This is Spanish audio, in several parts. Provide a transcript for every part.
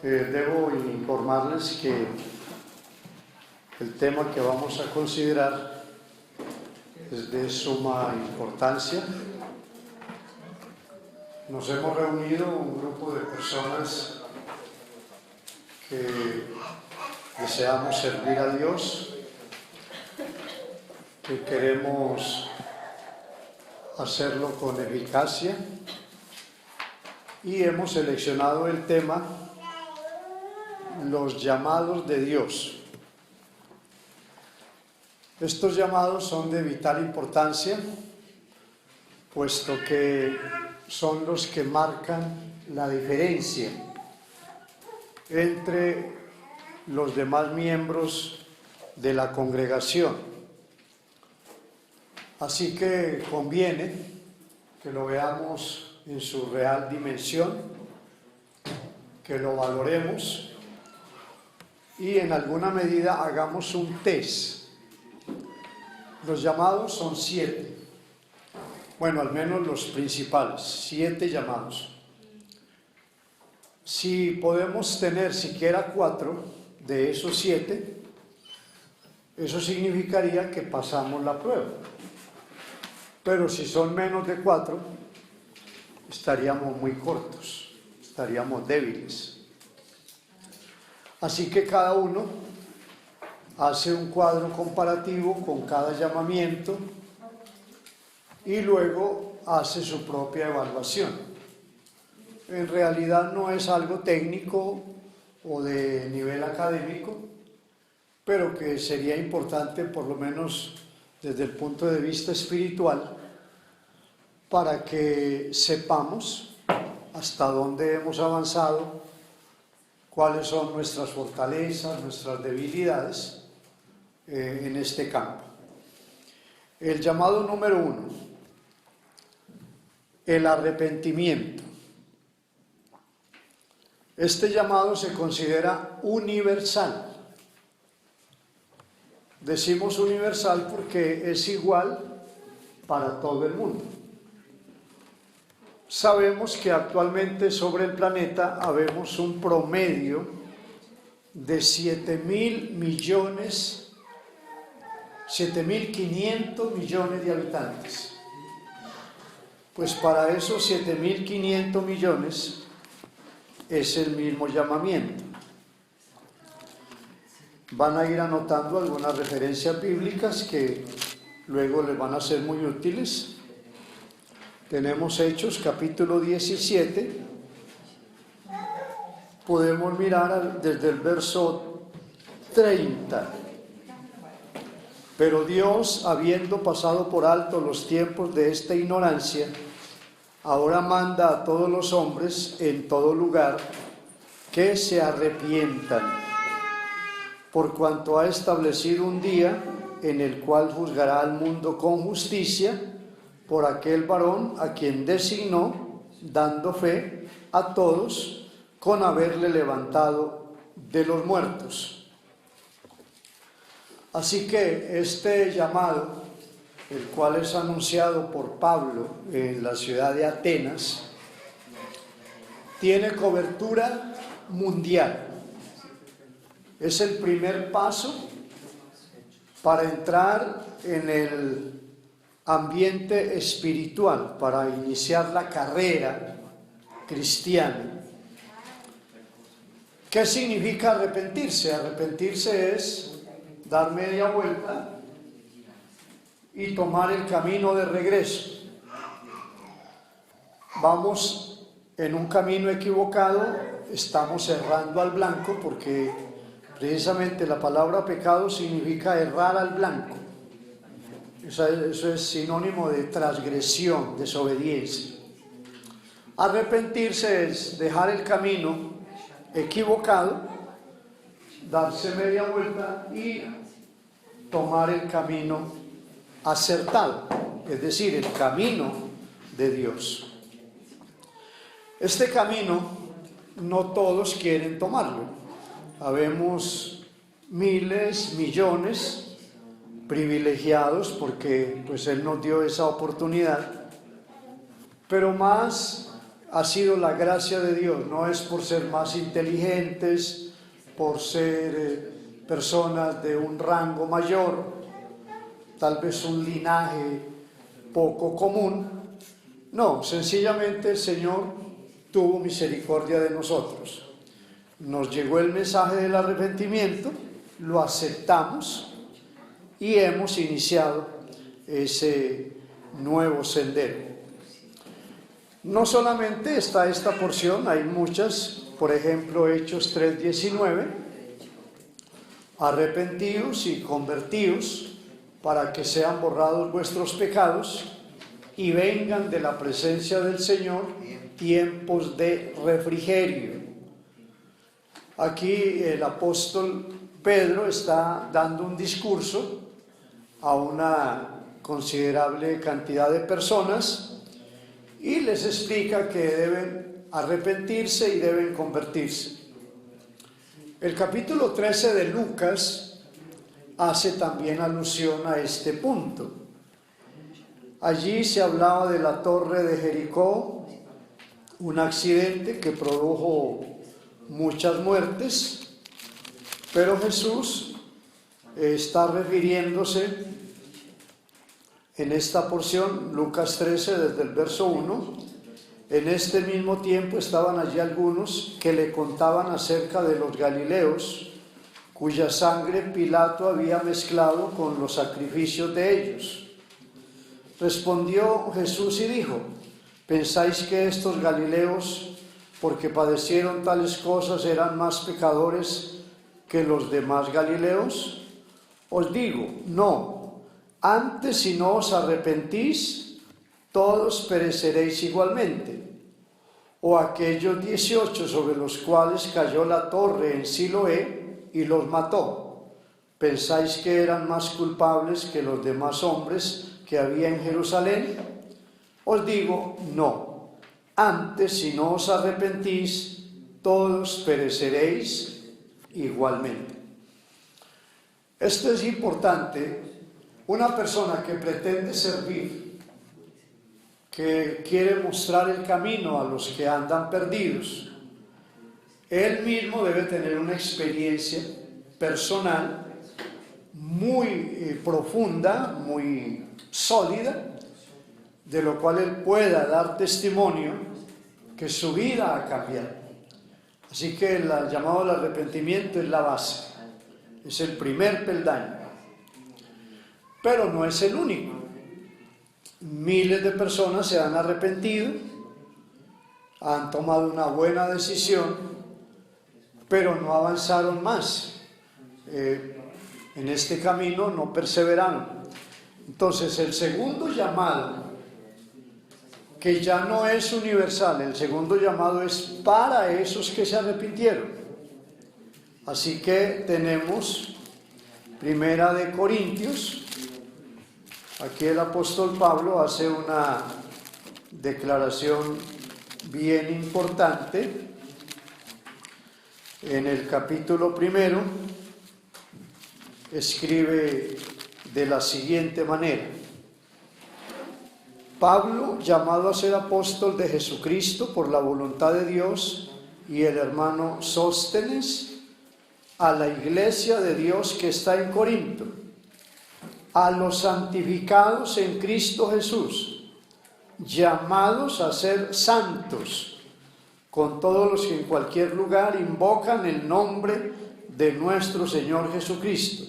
Debo informarles que el tema que vamos a considerar es de suma importancia. Nos hemos reunido un grupo de personas que deseamos servir a Dios, que queremos hacerlo con eficacia, y hemos seleccionado el tema los llamados de Dios. Estos llamados son de vital importancia, puesto que son los que marcan la diferencia entre los demás miembros de la congregación. Así que conviene que lo veamos en su real dimensión, que lo valoremos y en alguna medida hagamos un test. Los llamados son 7. Bueno, al menos los principales, 7 llamados. Si podemos tener siquiera 4 de esos 7, eso significaría que pasamos la prueba. Pero si son menos de 4, estaríamos muy cortos, estaríamos débiles. Así que cada uno hace un cuadro comparativo con cada llamamiento y luego hace su propia evaluación. En realidad no es algo técnico o de nivel académico, pero que sería importante, por lo menos desde el punto de vista espiritual, para que sepamos hasta dónde hemos avanzado, cuáles son nuestras fortalezas, nuestras debilidades en este campo. El llamado número 1, el arrepentimiento. Este llamado se considera universal. Decimos universal porque es igual para todo el mundo. Sabemos que actualmente sobre el planeta habemos un promedio de 7.500 millones de habitantes. Pues para esos 7.500 millones es el mismo llamamiento. Van a ir anotando algunas referencias bíblicas que luego les van a ser muy útiles. Tenemos Hechos capítulo 17, podemos mirar desde el verso 30. Pero Dios, habiendo pasado por alto los tiempos de esta ignorancia, ahora manda a todos los hombres en todo lugar que se arrepientan, por cuanto ha establecido un día en el cual juzgará al mundo con justicia, por aquel varón a quien designó, dando fe a todos con haberle levantado de los muertos. Así que este llamado, el cual es anunciado por Pablo en la ciudad de Atenas, tiene cobertura mundial. Es el primer paso para entrar en el ambiente espiritual, para iniciar la carrera cristiana. ¿Qué significa arrepentirse? Arrepentirse es dar media vuelta y tomar el camino de regreso. Vamos en un camino equivocado, estamos errando al blanco, porque precisamente la palabra pecado significa errar al blanco. Eso es sinónimo de transgresión, desobediencia. Arrepentirse es dejar el camino equivocado, darse media vuelta y tomar el camino acertado, es decir, el camino de Dios. Este camino no todos quieren tomarlo. Habemos miles, millones privilegiados porque pues Él nos dio esa oportunidad, pero más ha sido la gracia de Dios, no es por ser más inteligentes, por ser personas de un rango mayor, tal vez un linaje poco común. No, sencillamente el Señor tuvo misericordia de nosotros. Nos llegó el mensaje del arrepentimiento, lo aceptamos y hemos iniciado ese nuevo sendero. No solamente está esta porción, hay muchas, por ejemplo, Hechos 3:19, arrepentidos y convertidos para que sean borrados vuestros pecados y vengan de la presencia del Señor tiempos de refrigerio. Aquí el apóstol Pedro está dando un discurso a una considerable cantidad de personas y les explica que deben arrepentirse y deben convertirse. El capítulo 13 de Lucas hace también alusión a este punto. Allí se hablaba de la torre de Jericó, un accidente que produjo muchas muertes, pero Jesús está refiriéndose en esta porción, Lucas 13, desde el verso 1, en este mismo tiempo estaban allí algunos que le contaban acerca de los galileos, cuya sangre Pilato había mezclado con los sacrificios de ellos. Respondió Jesús y dijo: ¿pensáis que estos galileos, porque padecieron tales cosas, eran más pecadores que los demás galileos? Os digo, no. Antes, si no os arrepentís, todos pereceréis igualmente. O aquellos 18 sobre los cuales cayó la torre en Siloé y los mató, ¿pensáis que eran más culpables que los demás hombres que había en Jerusalén? Os digo, no. Antes, si no os arrepentís, todos pereceréis igualmente. Esto es importante. Una persona que pretende servir, que quiere mostrar el camino a los que andan perdidos, él mismo debe tener una experiencia personal muy profunda, muy sólida, de lo cual él pueda dar testimonio que su vida ha cambiado. Así que el llamado al arrepentimiento es la base, es el primer peldaño. Pero no es el único. Miles de personas se han arrepentido, han tomado una buena decisión, pero no avanzaron más. En este camino no perseveraron. Entonces, el segundo llamado, que ya no es universal, el segundo llamado es para esos que se arrepintieron. Así que tenemos Primera de Corintios. Aquí el apóstol Pablo hace una declaración bien importante. En el capítulo 1 escribe de la siguiente manera: Pablo, llamado a ser apóstol de Jesucristo por la voluntad de Dios, y el hermano Sóstenes, a la iglesia de Dios que está en Corinto, a los santificados en Cristo Jesús, llamados a ser santos, con todos los que en cualquier lugar invocan el nombre de nuestro Señor Jesucristo,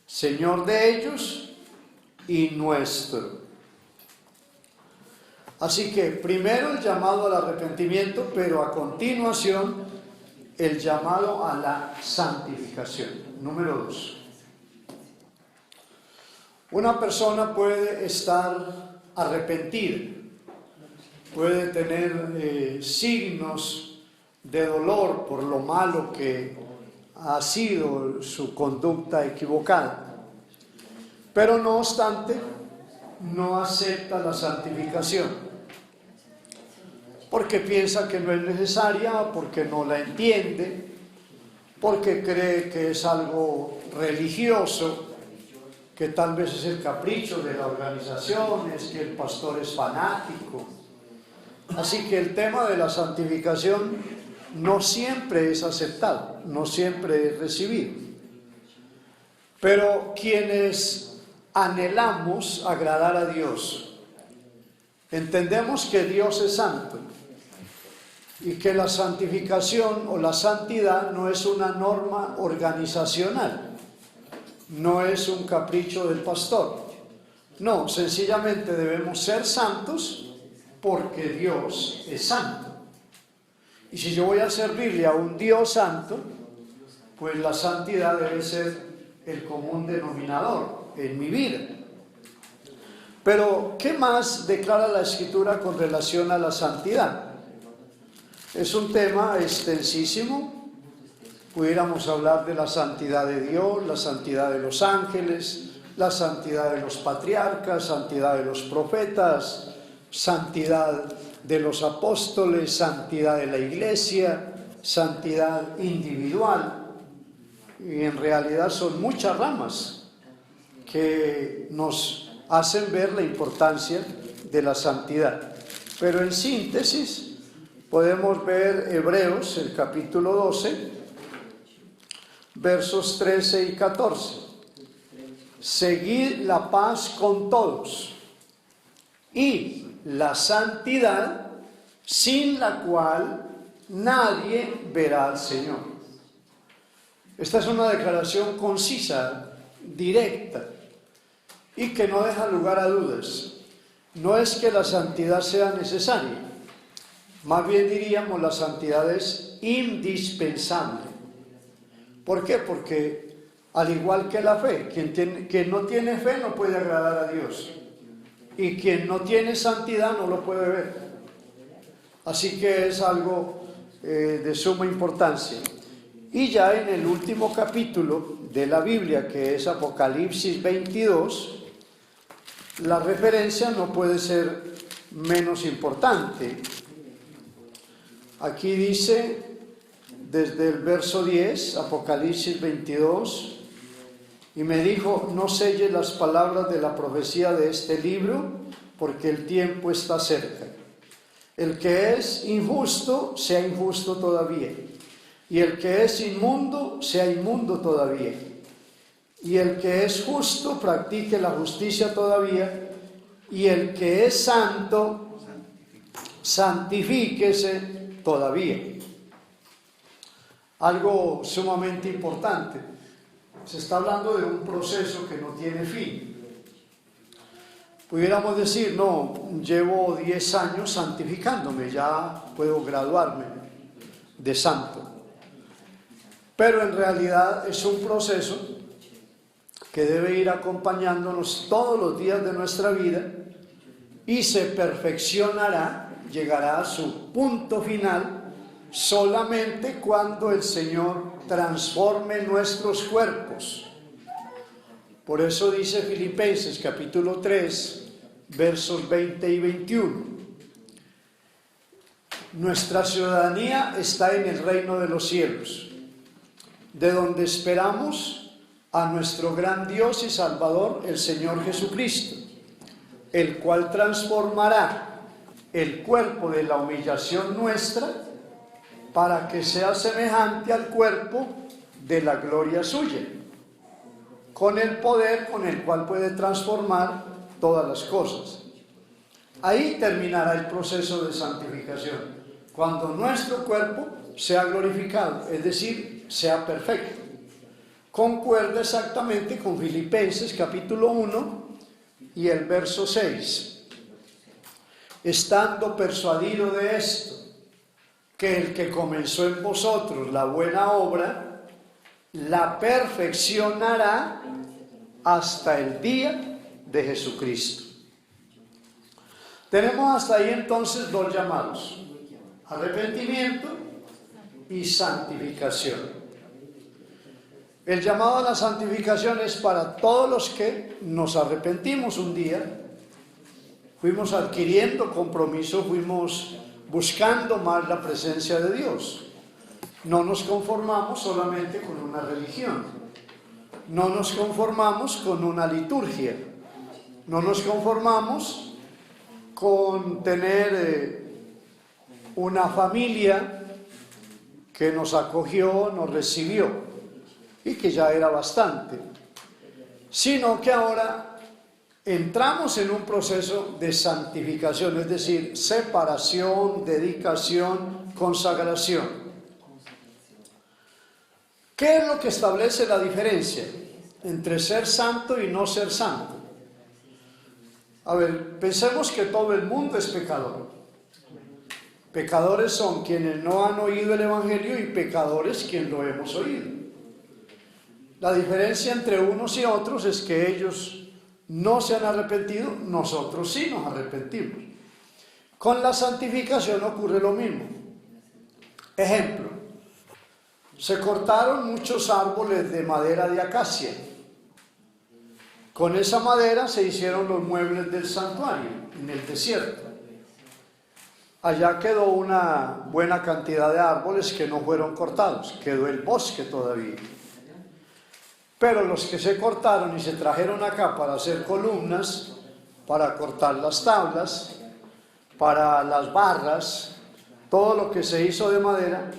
Señor de ellos y nuestro. Así que primero el llamado al arrepentimiento, pero a continuación el llamado a la santificación. Número 2. Una persona puede estar arrepentida, puede tener signos de dolor por lo malo que ha sido su conducta equivocada, pero no obstante no acepta la santificación, porque piensa que no es necesaria, porque no la entiende, porque cree que es algo religioso, que tal vez es el capricho de la organización, es que el pastor es fanático, Así que el tema de la santificación no siempre es aceptado, no siempre es recibido. Pero quienes anhelamos agradar a Dios, entendemos que Dios es santo y que la santificación o la santidad no es una norma organizacional, no es un capricho del pastor. No, sencillamente debemos ser santos porque Dios es santo. Y si yo voy a servirle a un Dios santo, pues la santidad debe ser el común denominador en mi vida. Pero, ¿qué más declara la Escritura con relación a la santidad? Es un tema extensísimo. Pudiéramos hablar de la santidad de Dios, la santidad de los ángeles, la santidad de los patriarcas, santidad de los profetas, santidad de los apóstoles, santidad de la iglesia, santidad individual. Y en realidad son muchas ramas que nos hacen ver la importancia de la santidad. Pero en síntesis podemos ver Hebreos, el capítulo 12, versos 13 y 14. Seguid la paz con todos y la santidad, sin la cual nadie verá al Señor. Esta es una declaración concisa, directa, y que no deja lugar a dudas. No es que la santidad sea necesaria, más bien diríamos la santidad es indispensable. ¿Por qué? Porque al igual que la fe, quien no tiene fe no puede agradar a Dios, y quien no tiene santidad no lo puede ver. Así que es algo de suma importancia. Y ya en el último capítulo de la Biblia, que es Apocalipsis 22, la referencia no puede ser menos importante. Aquí dice, desde el verso 10, Apocalipsis 22, y me dijo, no selles las palabras de la profecía de este libro, porque el tiempo está cerca. El que es injusto, sea injusto todavía. Y el que es inmundo, sea inmundo todavía. Y el que es justo, practique la justicia todavía. Y el que es santo, santifíquese todavía. Algo sumamente importante. Se está hablando de un proceso que no tiene fin. Pudiéramos decir, no, llevo 10 años santificándome, ya puedo graduarme de santo. Pero en realidad es un proceso que debe ir acompañándonos todos los días de nuestra vida y se perfeccionará, llegará a su punto final solamente cuando el Señor transforme nuestros cuerpos. Por eso dice Filipenses capítulo 3, versos 20 y 21. Nuestra ciudadanía está en el reino de los cielos, de donde esperamos a nuestro gran Dios y Salvador, el Señor Jesucristo, el cual transformará el cuerpo de la humillación nuestra para que sea semejante al cuerpo de la gloria suya, con el poder con el cual puede transformar todas las cosas. Ahí terminará el proceso de santificación, cuando nuestro cuerpo sea glorificado, es decir, sea perfecto. Concuerda exactamente con Filipenses capítulo 1 y el verso 6. Estando persuadido de esto, que el que comenzó en vosotros la buena obra, la perfeccionará hasta el día de Jesucristo. Tenemos hasta ahí entonces dos llamados: arrepentimiento y santificación. El llamado a la santificación es para todos los que nos arrepentimos un día, fuimos adquiriendo compromiso, fuimos buscando más la presencia de Dios. No nos conformamos solamente con una religión, no nos conformamos con una liturgia, no nos conformamos con tener una familia que nos acogió, nos recibió, y que ya era bastante, sino que ahora entramos en un proceso de santificación, es decir, separación, dedicación, consagración. ¿Qué es lo que establece la diferencia entre ser santo y no ser santo? A ver, pensemos que todo el mundo es pecador. Pecadores son quienes no han oído el Evangelio y pecadores quienes lo hemos oído. La diferencia entre unos y otros es que ellos no se han arrepentido, nosotros sí nos arrepentimos. Con la santificación ocurre lo mismo. Ejemplo, se cortaron muchos árboles de madera de acacia. Con esa madera se hicieron los muebles del santuario en el desierto. Allá quedó una buena cantidad de árboles que no fueron cortados, quedó el bosque todavía. Pero los que se cortaron y se trajeron acá para hacer columnas, para cortar las tablas, para las barras, todo lo que se hizo de madera,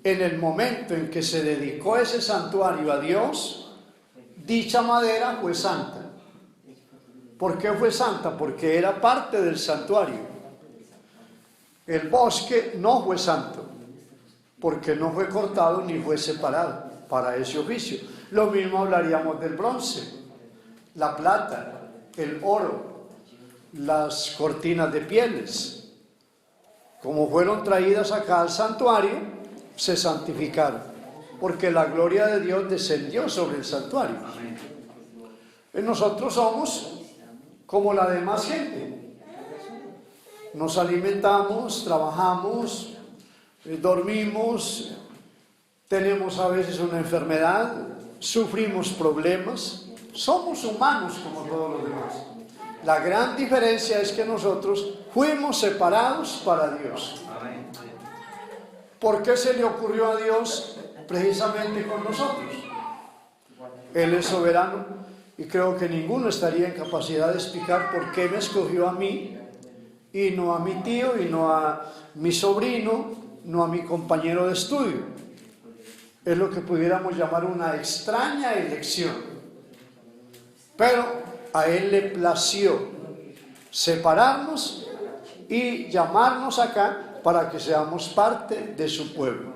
en el momento en que se dedicó ese santuario a Dios, dicha madera fue santa. ¿Por qué fue santa? Porque era parte del santuario. El bosque no fue santo, porque no fue cortado ni fue separado para ese oficio. Lo mismo hablaríamos del bronce, la plata, el oro, las cortinas de pieles. Como fueron traídas acá al santuario, se santificaron, porque la gloria de Dios descendió sobre el santuario. Y nosotros somos como la demás gente. Nos alimentamos, trabajamos, dormimos, tenemos a veces una enfermedad, sufrimos problemas, somos humanos como todos los demás. La gran diferencia es que nosotros fuimos separados para Dios. ¿Por qué se le ocurrió a Dios precisamente con nosotros? Él es soberano y creo que ninguno estaría en capacidad de explicar por qué me escogió a mí y no a mi tío, y no a mi sobrino, no a mi compañero de estudio. Es lo que pudiéramos llamar una extraña elección. Pero a Él le plació separarnos y llamarnos acá para que seamos parte de su pueblo.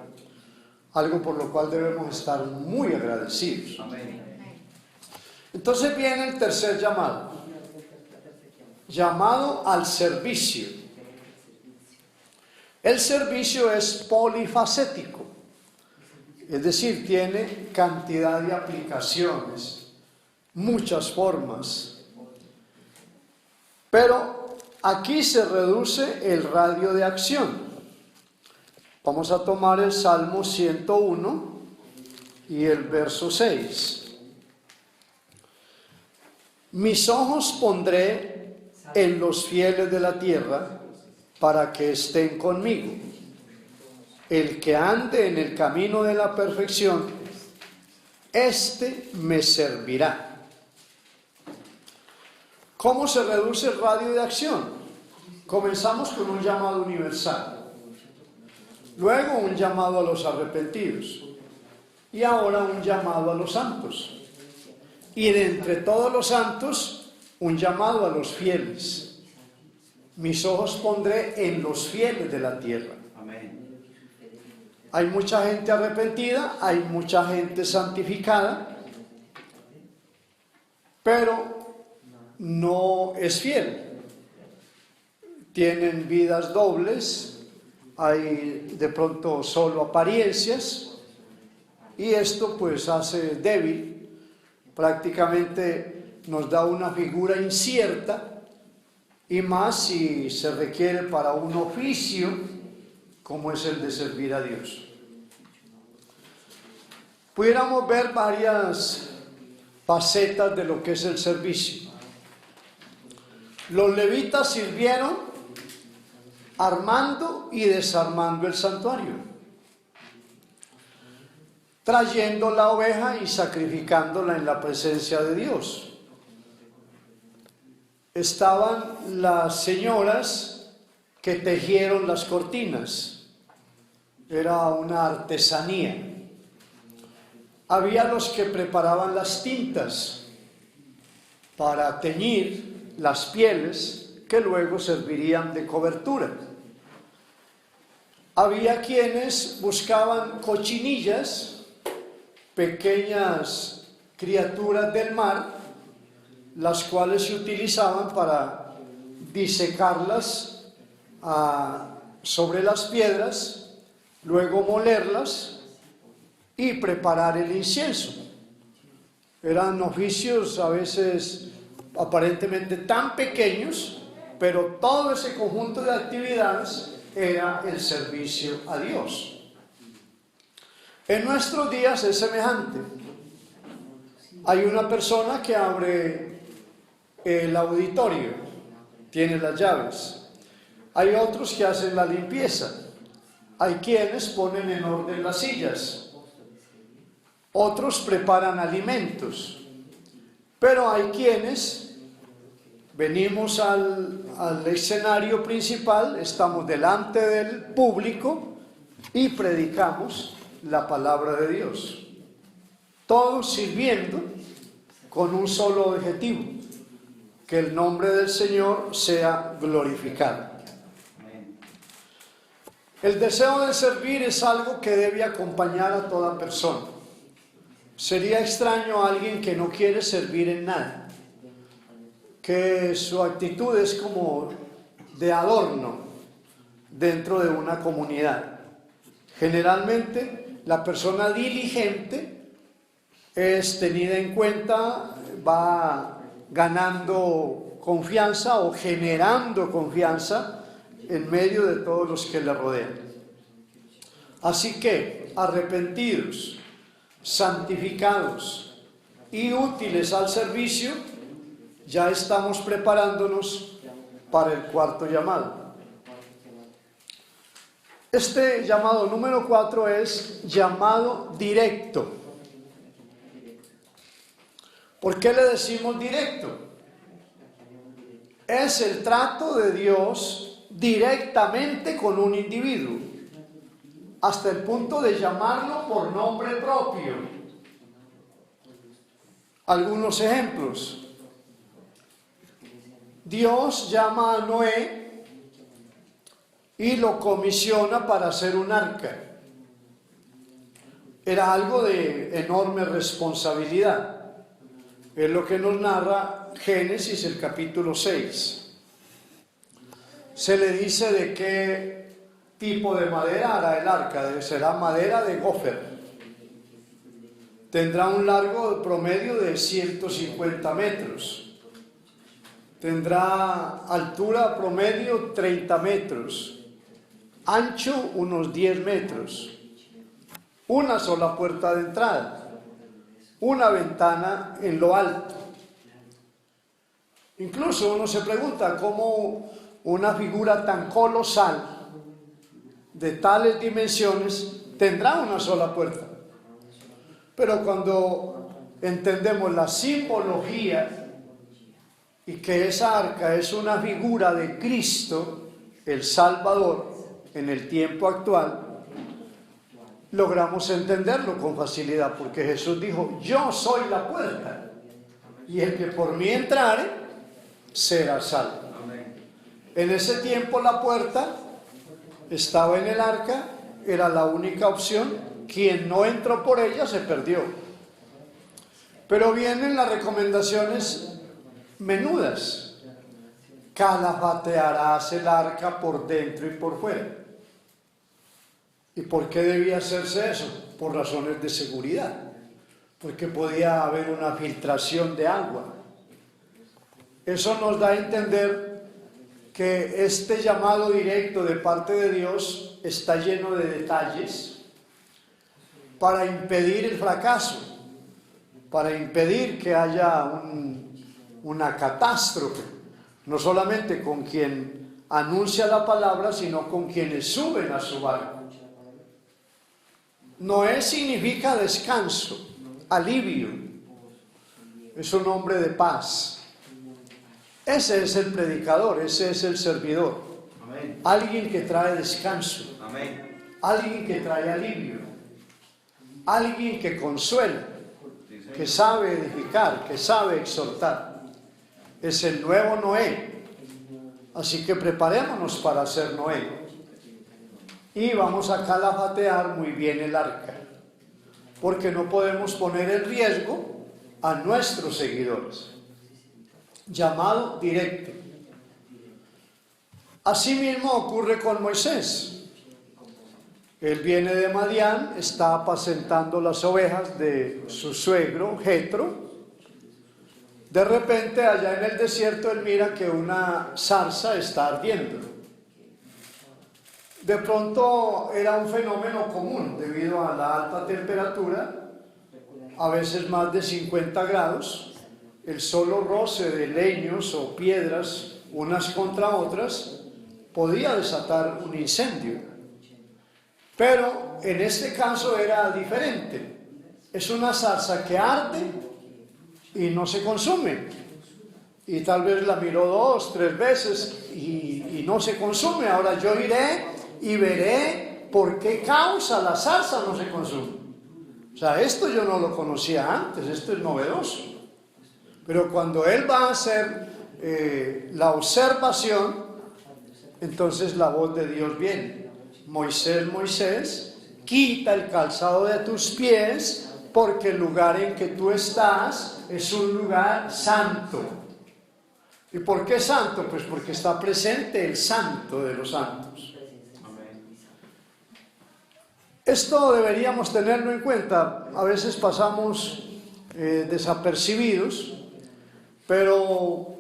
Algo por lo cual debemos estar muy agradecidos. Entonces viene el tercer llamado. Llamado al servicio. El servicio es polifacético, es decir, tiene cantidad de aplicaciones, muchas formas. Pero aquí se reduce el radio de acción. Vamos a tomar el Salmo 101 y el verso 6. Mis ojos pondré en los fieles de la tierra, para que estén conmigo. El que ande en el camino de la perfección, éste me servirá. ¿Cómo se reduce el radio de acción? Comenzamos con un llamado universal, luego un llamado a los arrepentidos y ahora un llamado a los santos. Y de entre todos los santos, un llamado a los fieles. Mis ojos pondré en los fieles de la tierra. Amén. Hay mucha gente arrepentida, hay mucha gente santificada, pero no es fiel. Tienen vidas dobles, hay de pronto solo apariencias, y esto pues hace débil, prácticamente nos da una figura incierta, y más si se requiere para un oficio como es el de servir a Dios. Pudiéramos ver varias facetas de lo que es el servicio. Los levitas sirvieron armando y desarmando el santuario, trayendo la oveja y sacrificándola en la presencia de Dios. Estaban las señoras que tejieron las cortinas. Era una artesanía. Había los que preparaban las tintas para teñir las pieles que luego servirían de cobertura. Había quienes buscaban cochinillas, pequeñas criaturas del mar, las cuales se utilizaban para disecarlas sobre las piedras, luego molerlas y preparar el incienso. Eran oficios a veces aparentemente tan pequeños, pero todo ese conjunto de actividades era el servicio a Dios. En nuestros días es semejante. Hay una persona que abre el auditorio, tiene las llaves. Hay otros que hacen la limpieza. Hay quienes ponen en orden las sillas. Otros preparan alimentos. Pero hay quienes venimos al escenario principal, estamos delante del público y predicamos la palabra de Dios. Todos sirviendo con un solo objetivo: que el nombre del Señor sea glorificado. El deseo de servir es algo que debe acompañar a toda persona. Sería extraño a alguien que no quiere servir en nada, que su actitud es como de adorno dentro de una comunidad. Generalmente la persona diligente es tenida en cuenta, va ganando confianza o generando confianza en medio de todos los que le rodean. Así que, arrepentidos, santificados y útiles al servicio, ya estamos preparándonos para el cuarto llamado. Este llamado número 4 es llamado directo. ¿Por qué le decimos directo? Es el trato de Dios directamente con un individuo, hasta el punto de llamarlo por nombre propio. Algunos ejemplos. Dios llama a Noé y lo comisiona para hacer un arca. Era algo de enorme responsabilidad. Es lo que nos narra Génesis, el capítulo 6. Se le dice de qué tipo de madera hará el arca. Será madera de gofer. Tendrá un largo promedio de 150 metros. Tendrá altura promedio 30 metros. Ancho unos 10 metros. Una sola puerta de entrada. Una ventana en lo alto. Incluso uno se pregunta cómo una figura tan colosal, de tales dimensiones, tendrá una sola puerta. Pero cuando entendemos la simbología y que esa arca es una figura de Cristo, el Salvador, en el tiempo actual, logramos entenderlo con facilidad, porque Jesús dijo: yo soy la puerta, y el que por mí entrare será salvo. En ese tiempo la puerta estaba en el arca, era la única opción. Quien no entró por ella se perdió. Pero vienen las recomendaciones menudas. Calafatearás el arca por dentro y por fuera. ¿Y por qué debía hacerse eso? Por razones de seguridad, porque podía haber una filtración de agua. Eso nos da a entender que este llamado directo de parte de Dios está lleno de detalles para impedir el fracaso, para impedir que haya una catástrofe, no solamente con quien anuncia la palabra, sino con quienes suben a su barco. Noé significa descanso, alivio, es un hombre de paz. Ese es el predicador, ese es el servidor. alguien que trae descanso, alguien que trae alivio, alguien que consuela, que sabe edificar, que sabe exhortar. Es el nuevo Noé. Así que preparémonos para ser Noé. Y vamos a calafatear muy bien el arca, porque no podemos poner en riesgo a nuestros seguidores. Llamado directo. Asimismo ocurre con Moisés. Él viene de Madián, está apacentando las ovejas de su suegro Jetro. De repente, allá en el desierto, él mira que una zarza está ardiendo. De pronto era un fenómeno común debido a la alta temperatura, a veces más de 50 grados. El solo roce de leños o piedras unas contra otras podía desatar un incendio. Pero en este caso era diferente. Es una zarza que arde y no se consume. Y tal vez la miró 2, 3 veces y no se consume. Ahora yo iré y veré por qué causa la zarza no se consume. O sea, esto yo no lo conocía antes, esto es novedoso. Pero cuando él va a hacer la observación, entonces la voz de Dios viene. Moisés, Moisés, quita el calzado de tus pies, porque el lugar en que tú estás es un lugar santo. ¿Y por qué santo? Pues porque está presente el santo de los santos. Esto deberíamos tenerlo en cuenta. A veces pasamos desapercibidos, pero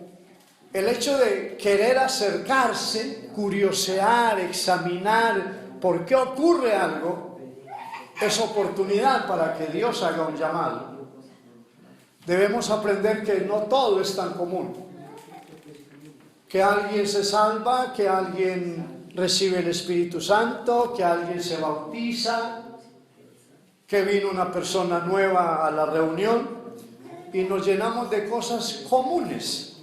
el hecho de querer acercarse, curiosear, examinar por qué ocurre algo, es oportunidad para que Dios haga un llamado. Debemos aprender que no todo es tan común. Que alguien se salva, que alguien recibe el Espíritu Santo, que alguien se bautiza, que vino una persona nueva a la reunión, y nos llenamos de cosas comunes,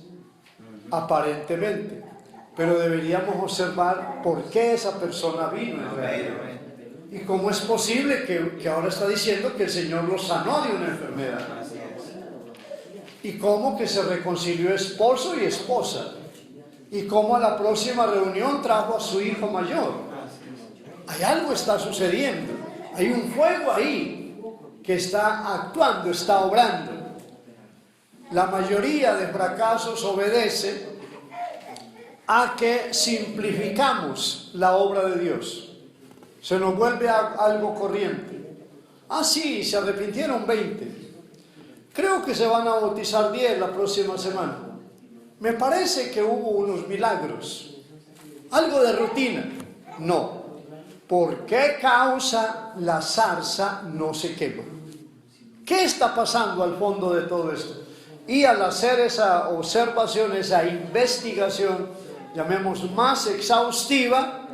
aparentemente, pero deberíamos observar por qué esa persona vino en realidad. Y cómo es posible que ahora está diciendo que el Señor lo sanó de una enfermedad. Y cómo que se reconcilió esposo y esposa. Y cómo a la próxima reunión trajo a su hijo mayor. Hay algo está sucediendo. Hay un fuego ahí que está actuando, está obrando. La mayoría de fracasos obedece a que simplificamos la obra de Dios. Se nos vuelve algo corriente. Ah, sí, se arrepintieron 20. Creo que se van a bautizar 10 la próxima semana. Me parece que hubo unos milagros. Algo de rutina. No. ¿Por qué causa la zarza no se quema? ¿Qué está pasando al fondo de todo esto? Y al hacer esa observación, esa investigación, llamemos más exhaustiva,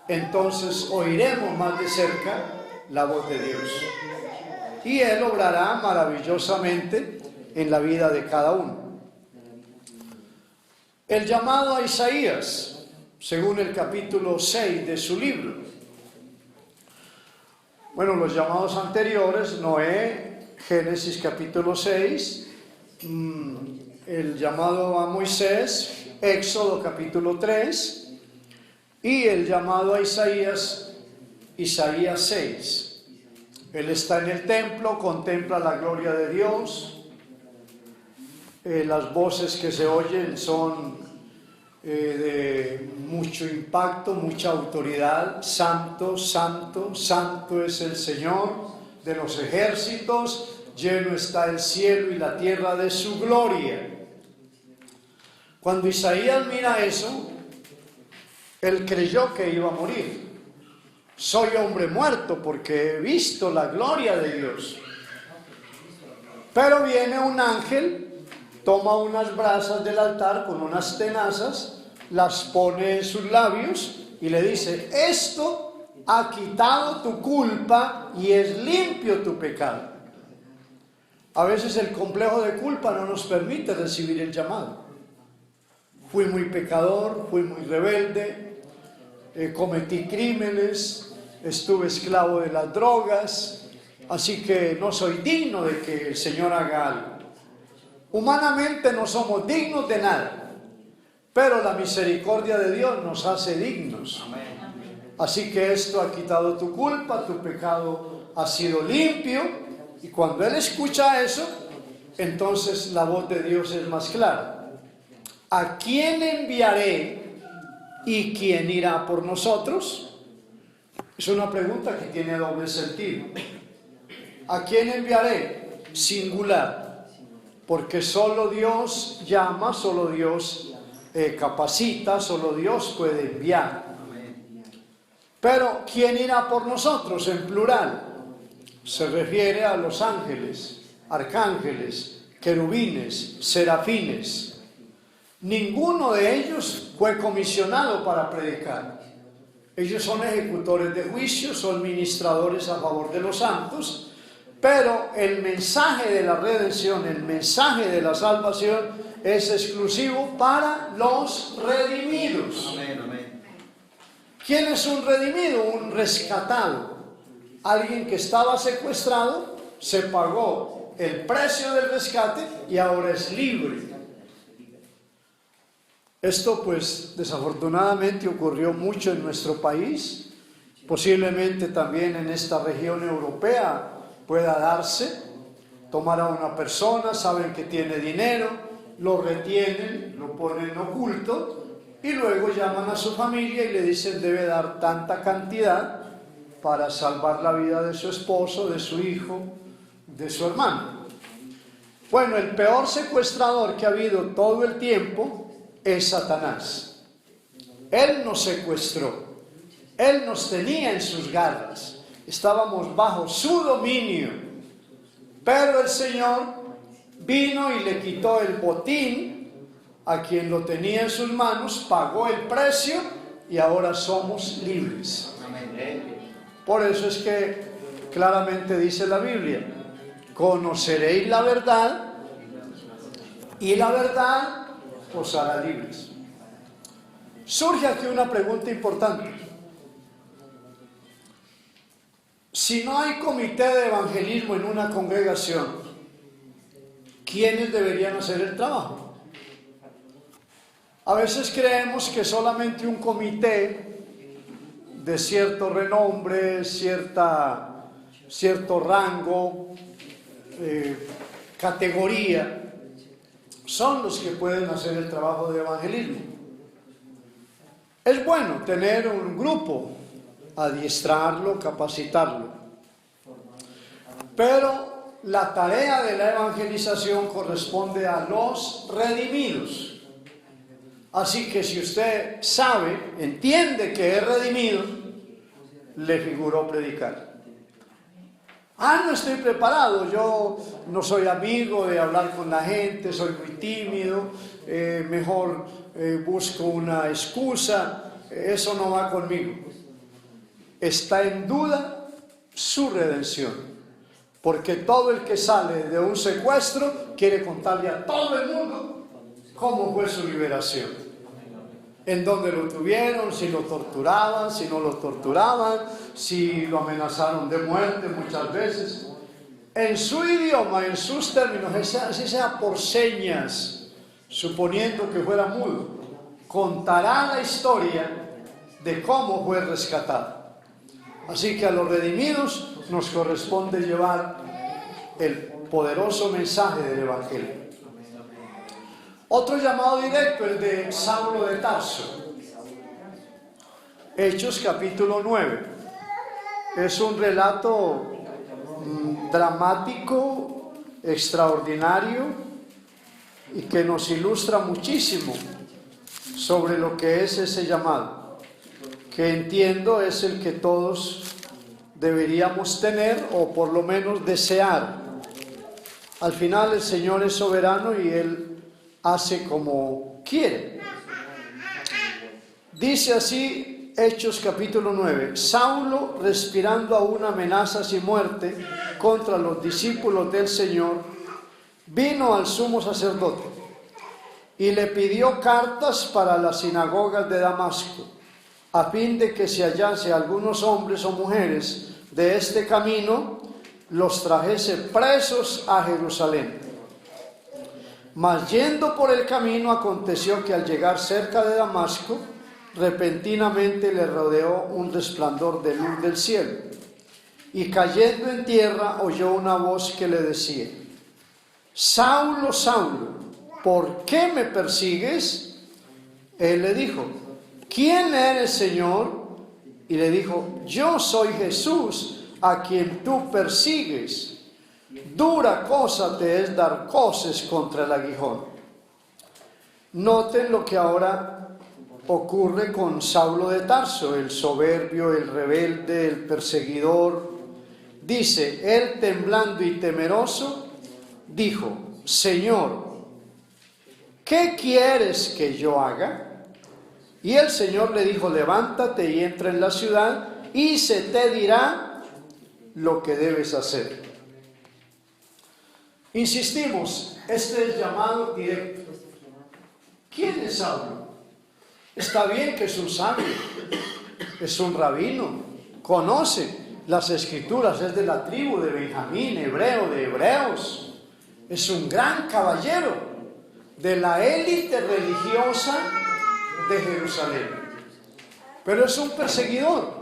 entonces oiremos más de cerca la voz de Dios. Y Él obrará maravillosamente en la vida de cada uno. El llamado a Isaías, según el capítulo 6 de su libro. Bueno, los llamados anteriores, Noé, Génesis capítulo 6, el llamado a Moisés, Éxodo capítulo 3, y el llamado a Isaías, Isaías 6. Él está en el templo, contempla la gloria de Dios. Las voces que se oyen son de mucho impacto, mucha autoridad. Santo, santo, santo es el Señor de los ejércitos. Lleno está el cielo y la tierra de su gloria. Cuando Isaías mira eso, él creyó que iba a morir. Soy hombre muerto porque he visto la gloria de Dios. Pero viene un ángel, toma unas brasas del altar con unas tenazas, las pone en sus labios y le dice: esto ha quitado tu culpa y es limpio tu pecado. A veces el complejo de culpa no nos permite recibir el llamado. Fui muy pecador, fui muy rebelde, cometí crímenes, estuve esclavo de las drogas, así que no soy digno de que el Señor haga algo. Humanamente no somos dignos de nada, pero la misericordia de Dios nos hace dignos. Así que esto ha quitado tu culpa, tu pecado ha sido limpio, y cuando Él escucha eso, entonces la voz de Dios es más clara. ¿A quién enviaré y quién irá por nosotros? Es una pregunta que tiene doble sentido. ¿A quién enviaré? Singular, porque solo Dios llama, solo Dios capacita, solo Dios puede enviar. Pero ¿quién irá por nosotros? En plural. Se refiere a los ángeles, arcángeles, querubines, serafines. Ninguno de ellos fue comisionado para predicar. Ellos son ejecutores de juicio, son ministradores a favor de los santos, pero el mensaje de la redención, el mensaje de la salvación es exclusivo para los redimidos. Amén, amén. ¿Quién es un redimido? Un rescatado. Alguien que estaba secuestrado, se pagó el precio del rescate y ahora es libre. Esto pues desafortunadamente ocurrió mucho en nuestro país, posiblemente también en esta región europea pueda darse. Tomar a una persona, saben que tiene dinero, lo retienen, lo ponen oculto y luego llaman a su familia y le dicen debe dar tanta cantidad para salvar la vida de su esposo, de su hijo, de su hermano. Bueno, el peor secuestrador que ha habido todo el tiempo es Satanás. Él nos secuestró, él nos tenía en sus garras, estábamos bajo su dominio, pero el Señor vino y le quitó el botín a quien lo tenía en sus manos, pagó el precio y ahora somos libres. Por eso es que claramente dice la Biblia: conoceréis la verdad y la verdad os hará libres. Surge aquí una pregunta importante. Si no hay comité de evangelismo en una congregación, ¿quiénes deberían hacer el trabajo? A veces creemos que solamente un comité de cierto renombre, cierto rango, categoría, son los que pueden hacer el trabajo de evangelismo. Es bueno tener un grupo, adiestrarlo, capacitarlo, pero la tarea de la evangelización corresponde a los redimidos. Así que si usted sabe, entiende que es redimido, le figuró predicar. No estoy preparado, yo no soy amigo de hablar con la gente, soy muy tímido, mejor busco una excusa, eso no va conmigo. Está en duda su redención, porque todo el que sale de un secuestro quiere contarle a todo el mundo cómo fue su liberación, en dónde lo tuvieron, si lo torturaban, si no lo torturaban, si lo amenazaron de muerte muchas veces, en su idioma, en sus términos, así sea por señas, suponiendo que fuera mudo, contará la historia de cómo fue rescatado. Así que a los redimidos nos corresponde llevar el poderoso mensaje del Evangelio. Otro llamado directo, el de Saulo de Tarso. Hechos capítulo 9. Es un relato dramático, extraordinario y que nos ilustra muchísimo sobre lo que es ese llamado, que entiendo es el que todos deberíamos tener o por lo menos desear. Al final el Señor es soberano y Él hace como quiere. Dice así Hechos capítulo 9: Saulo, respirando aún amenazas y muerte contra los discípulos del Señor, vino al sumo sacerdote y le pidió cartas para las sinagogas de Damasco, a fin de que si hallase algunos hombres o mujeres de este camino, los trajese presos a Jerusalén. Mas yendo por el camino, aconteció que al llegar cerca de Damasco, repentinamente le rodeó un resplandor de luz del cielo, y cayendo en tierra oyó una voz que le decía: Saulo, Saulo, ¿por qué me persigues? Él le dijo: ¿quién eres, Señor? Y le dijo: yo soy Jesús, a quien tú persigues. Dura cosa te es dar coces contra el aguijón. Noten lo que ahora ocurre con Saulo de Tarso, el soberbio, el rebelde, el perseguidor. Dice, él temblando y temeroso, dijo: Señor, ¿qué quieres que yo haga? Y el Señor le dijo: levántate y entra en la ciudad, y se te dirá lo que debes hacer. Insistimos, este es llamado directo. ¿Quién es Saulo? Está bien que es un sabio, es un rabino, conoce las escrituras, es de la tribu de Benjamín, hebreo de hebreos, es un gran caballero de la élite religiosa de Jerusalén, pero es un perseguidor,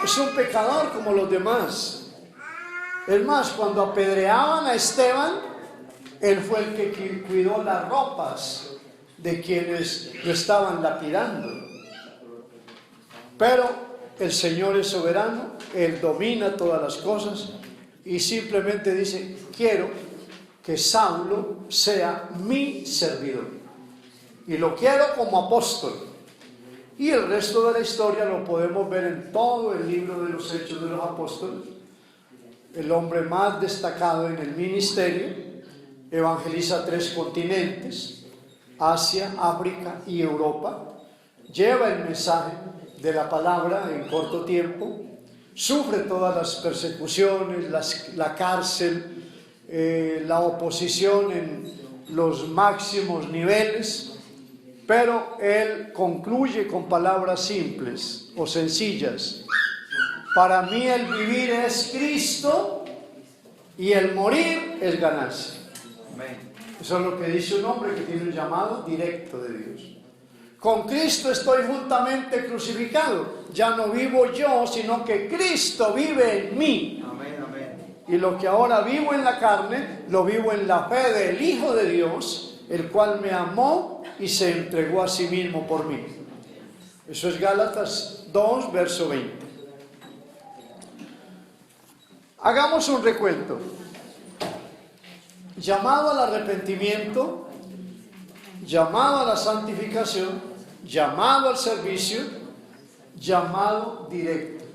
es un pecador como los demás. Es más, cuando apedreaban a Esteban, él fue el que cuidó las ropas de quienes lo estaban lapidando. Pero el Señor es soberano, Él domina todas las cosas y simplemente dice: quiero que Saulo sea mi servidor y lo quiero como apóstol. Y el resto de la historia lo podemos ver en todo el libro de los Hechos de los Apóstoles. El hombre más destacado en el ministerio, evangeliza 3 continentes, Asia, África y Europa, lleva el mensaje de la palabra en corto tiempo, sufre todas las persecuciones, la cárcel, la oposición en los máximos niveles, pero él concluye con palabras simples o sencillas: para mí el vivir es Cristo y el morir es ganancia. Eso es lo que dice un hombre que tiene un llamado directo de Dios. Con Cristo estoy juntamente crucificado. Ya no vivo yo, sino que Cristo vive en mí. Amén, amén. Y lo que ahora vivo en la carne, lo vivo en la fe del Hijo de Dios, el cual me amó y se entregó a sí mismo por mí. Eso es Gálatas 2, verso 20. Hagamos un recuento. Llamado al arrepentimiento, llamado a la santificación, llamado al servicio, llamado directo.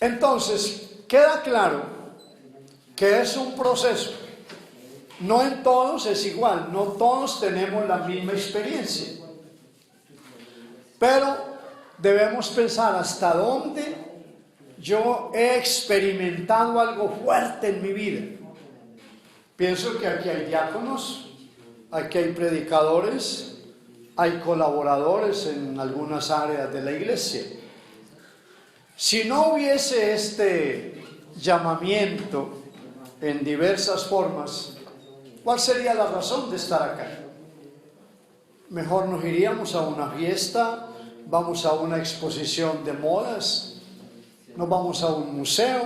Entonces, queda claro que es un proceso. No en todos es igual, no todos tenemos la misma experiencia. Pero debemos pensar hasta dónde yo he experimentado algo fuerte en mi vida. Pienso que aquí hay diáconos, aquí hay predicadores, hay colaboradores en algunas áreas de la iglesia. Si no hubiese este llamamiento en diversas formas, ¿cuál sería la razón de estar acá? Mejor nos iríamos a una fiesta, vamos a una exposición de modas, nos vamos a un museo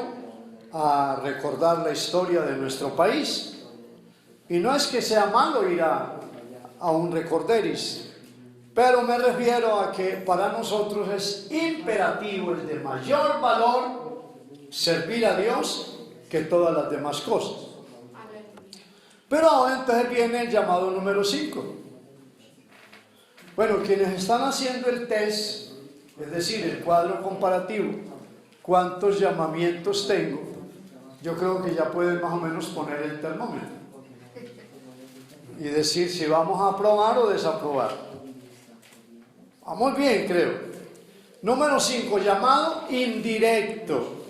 a recordar la historia de nuestro país. Y no es que sea malo ir a un recorderis, pero me refiero a que para nosotros es imperativo, es de mayor valor servir a Dios que todas las demás cosas. Pero ahora entonces viene el llamado número 5. Bueno, quienes están haciendo el test, es decir, el cuadro comparativo, ¿cuántos llamamientos tengo? Yo creo que ya pueden más o menos poner el termómetro y decir si vamos a aprobar o desaprobar. Vamos bien, creo. Número 5, llamado indirecto.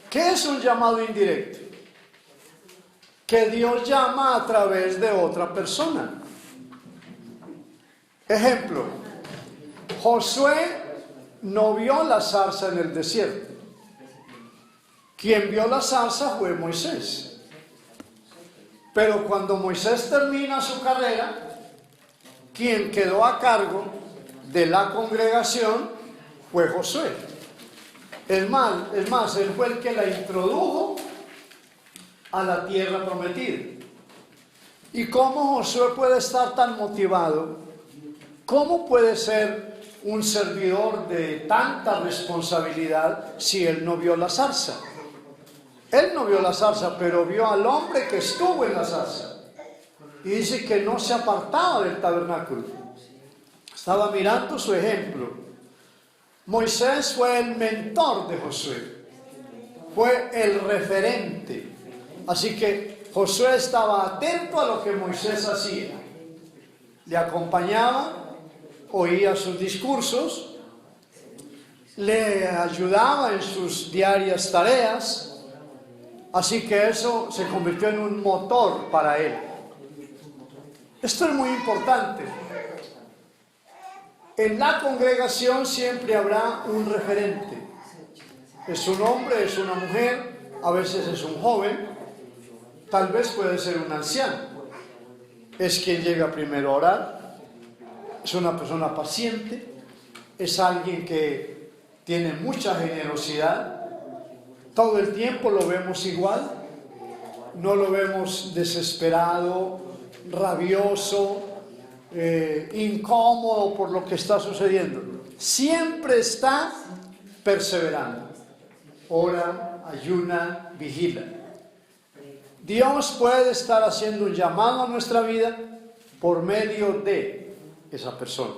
¿Qué es un llamado indirecto? Que Dios llama a través de otra persona. Ejemplo, Josué no vio la zarza en el desierto. Quien vio la zarza fue Moisés. Pero cuando Moisés termina su carrera, quien quedó a cargo de la congregación fue Josué. Es más, él fue el que la introdujo a la tierra prometida. ¿Y cómo Josué puede estar tan motivado? ¿Cómo puede ser un servidor de tanta responsabilidad si él no vio la zarza? Él no vio la zarza, pero vio al hombre que estuvo en la zarza. Y dice que no se apartaba del tabernáculo. Estaba mirando su ejemplo. Moisés fue el mentor de Josué. Fue el referente. Así que Josué estaba atento a lo que Moisés hacía. Le acompañaba, oía sus discursos, le ayudaba en sus diarias tareas. Así que eso se convirtió en un motor para él. Esto es muy importante. En la congregación siempre habrá un referente. Es un hombre, es una mujer, a veces es un joven, tal vez puede ser un anciano. Es quien llega primero a orar, es una persona paciente, es alguien que tiene mucha generosidad. Todo el tiempo lo vemos igual, no lo vemos desesperado, rabioso, incómodo por lo que está sucediendo. Siempre está perseverando. Ora, ayuna, vigila. Dios puede estar haciendo un llamado a nuestra vida por medio de esa persona.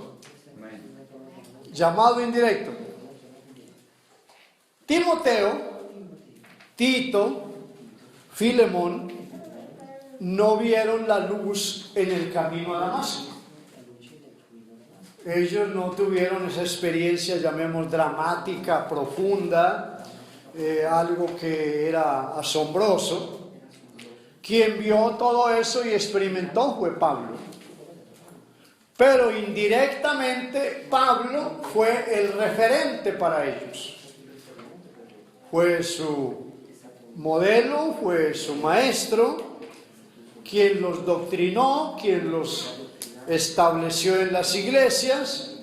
Llamado indirecto. Timoteo, Tito, Filemón no vieron la luz en el camino a Damasco. Ellos no tuvieron esa experiencia, llamemos dramática, profunda, algo que era asombroso. Quien vio todo eso y experimentó fue Pablo. Pero indirectamente Pablo fue el referente para ellos. Fue su modelo, fue su maestro, quien los doctrinó, quien los estableció en las iglesias.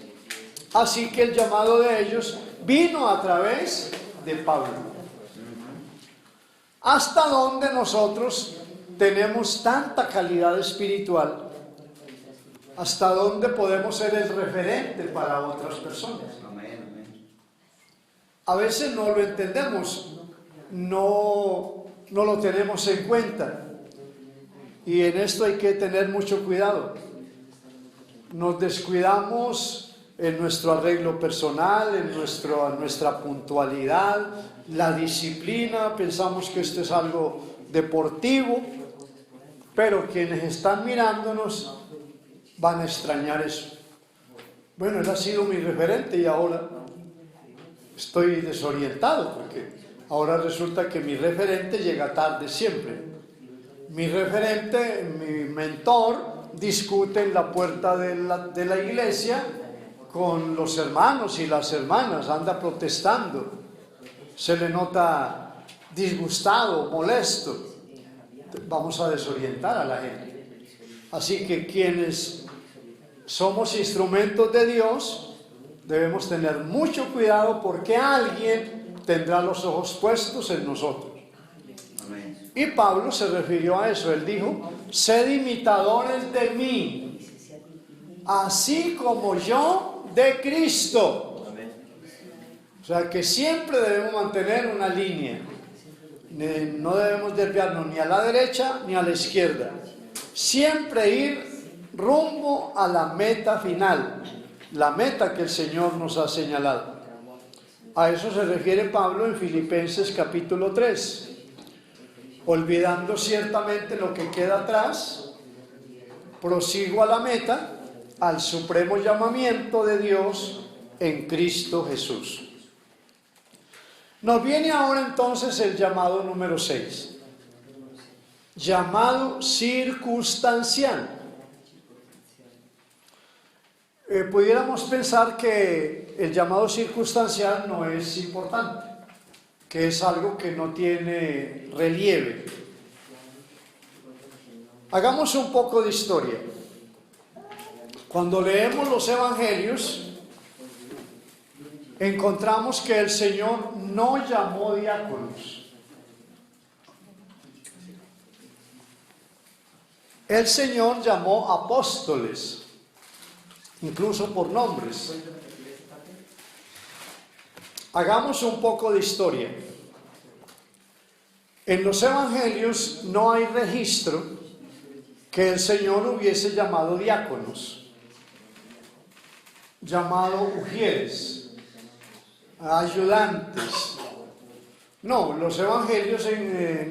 Así que el llamado de ellos vino a través de Pablo. ¿Hasta dónde nosotros tenemos tanta calidad espiritual? ¿Hasta dónde podemos ser el referente para otras personas? A veces no lo entendemos, no lo tenemos en cuenta. Y en esto hay que tener mucho cuidado. Nos descuidamos en nuestro arreglo personal, en nuestra puntualidad, la disciplina. Pensamos que esto es algo deportivo, pero quienes están mirándonos van a extrañar eso. Bueno, él ha sido mi referente y ahora estoy desorientado porque ahora resulta que mi referente llega tarde siempre. Mi referente, mi mentor, discute en la puerta de la iglesia con los hermanos y las hermanas, anda protestando, se le nota disgustado, molesto. Vamos a desorientar a la gente. Así que quienes somos instrumentos de Dios, debemos tener mucho cuidado porque alguien tendrá los ojos puestos en nosotros. Y Pablo se refirió a eso. Él dijo: sed imitadores de mí, así como yo de Cristo. O sea que siempre debemos mantener una línea. No debemos desviarnos ni a la derecha ni a la izquierda. Siempre ir rumbo a la meta final, la meta que el Señor nos ha señalado. A eso se refiere Pablo en Filipenses capítulo 3. Olvidando ciertamente lo que queda atrás, prosigo a la meta, al supremo llamamiento de Dios en Cristo Jesús. Nos viene ahora entonces el llamado número 6. Llamado circunstancial. pudiéramos pensar que el llamado circunstancial no es importante, que es algo que no tiene relieve. Hagamos un poco de historia. Cuando leemos los evangelios, encontramos que el Señor no llamó diáconos. El Señor llamó apóstoles, incluso por nombres. Hagamos un poco de historia. En los evangelios no hay registro que el Señor hubiese llamado diáconos, llamado ujieres, ayudantes. No, los evangelios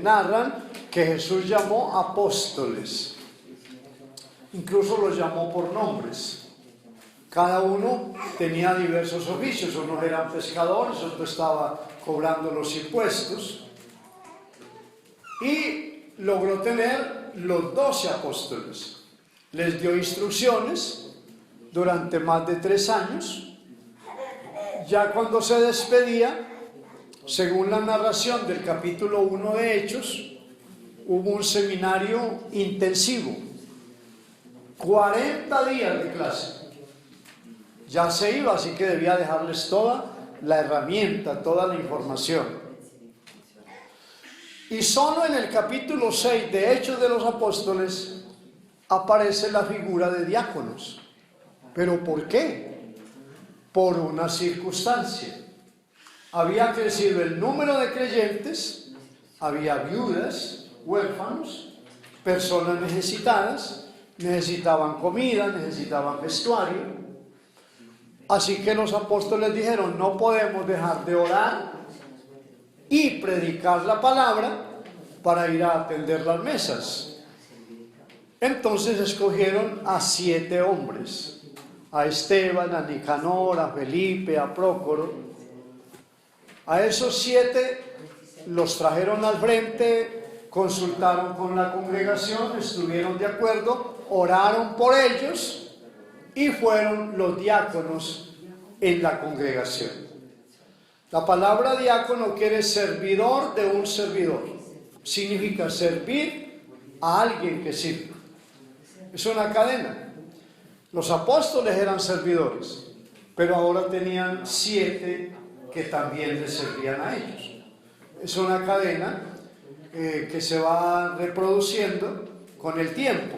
narran que Jesús llamó apóstoles, incluso los llamó por nombres. Cada uno tenía diversos oficios, unos eran pescadores, otro estaba cobrando los impuestos, y logró tener los 12 apóstoles. Les dio instrucciones durante más de 3 años. Ya cuando se despedía, según la narración del capítulo 1 de Hechos, hubo un seminario intensivo, 40 días de clase. Ya se iba, así que debía dejarles toda la herramienta, toda la información. Y solo en el capítulo 6 de Hechos de los Apóstoles aparece la figura de diáconos. ¿Pero por qué? Por una circunstancia. Había crecido el número de creyentes, había viudas, huérfanos, personas necesitadas, necesitaban comida, necesitaban vestuario. Así que los apóstoles dijeron, no podemos dejar de orar y predicar la palabra para ir a atender las mesas. Entonces escogieron a 7 hombres, a Esteban, a Nicanor, a Felipe, a Prócoro. A esos 7 los trajeron al frente, consultaron con la congregación, estuvieron de acuerdo, oraron por ellos y fueron los diáconos en la congregación. La palabra diácono quiere servidor de un servidor. Significa servir a alguien que sirve. Es una cadena. Los apóstoles eran servidores, pero ahora tenían 7 que también les servían a ellos. Es una cadena que se va reproduciendo con el tiempo.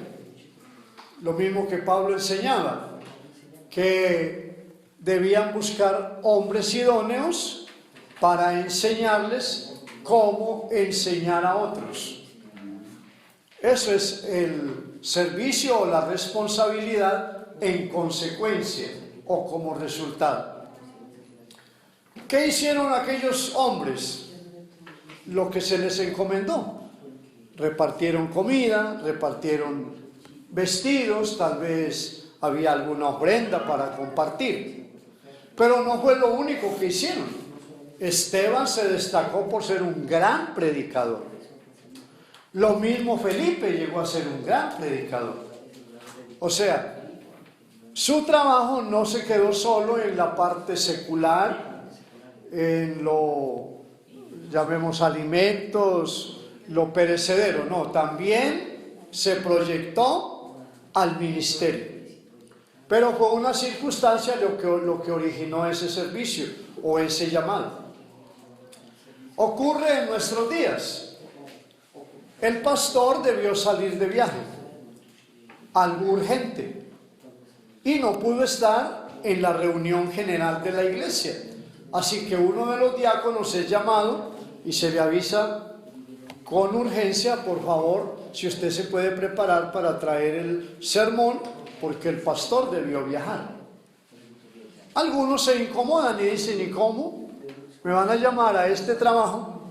Lo mismo que Pablo enseñaba, que debían buscar hombres idóneos para enseñarles cómo enseñar a otros. Eso es el servicio o la responsabilidad en consecuencia o como resultado. ¿Qué hicieron aquellos hombres? Lo que se les encomendó. Repartieron comida, repartieron vestidos, tal vez había alguna ofrenda para compartir. Pero no fue lo único que hicieron. Esteban se destacó por ser un gran predicador. Lo mismo Felipe llegó a ser un gran predicador. O sea, su trabajo no se quedó solo en la parte secular, en lo, llamemos alimentos, lo perecedero, no, también se proyectó al ministerio. Pero fue una circunstancia lo que originó ese servicio o ese llamado. Ocurre en nuestros días. El pastor debió salir de viaje, algo urgente, y no pudo estar en la reunión general de la iglesia. Así que uno de los diáconos es llamado y se le avisa con urgencia, por favor, si usted se puede preparar para traer el sermón, porque el pastor debió viajar. Algunos se incomodan y dicen, ¿y cómo? ¿Me van a llamar a este trabajo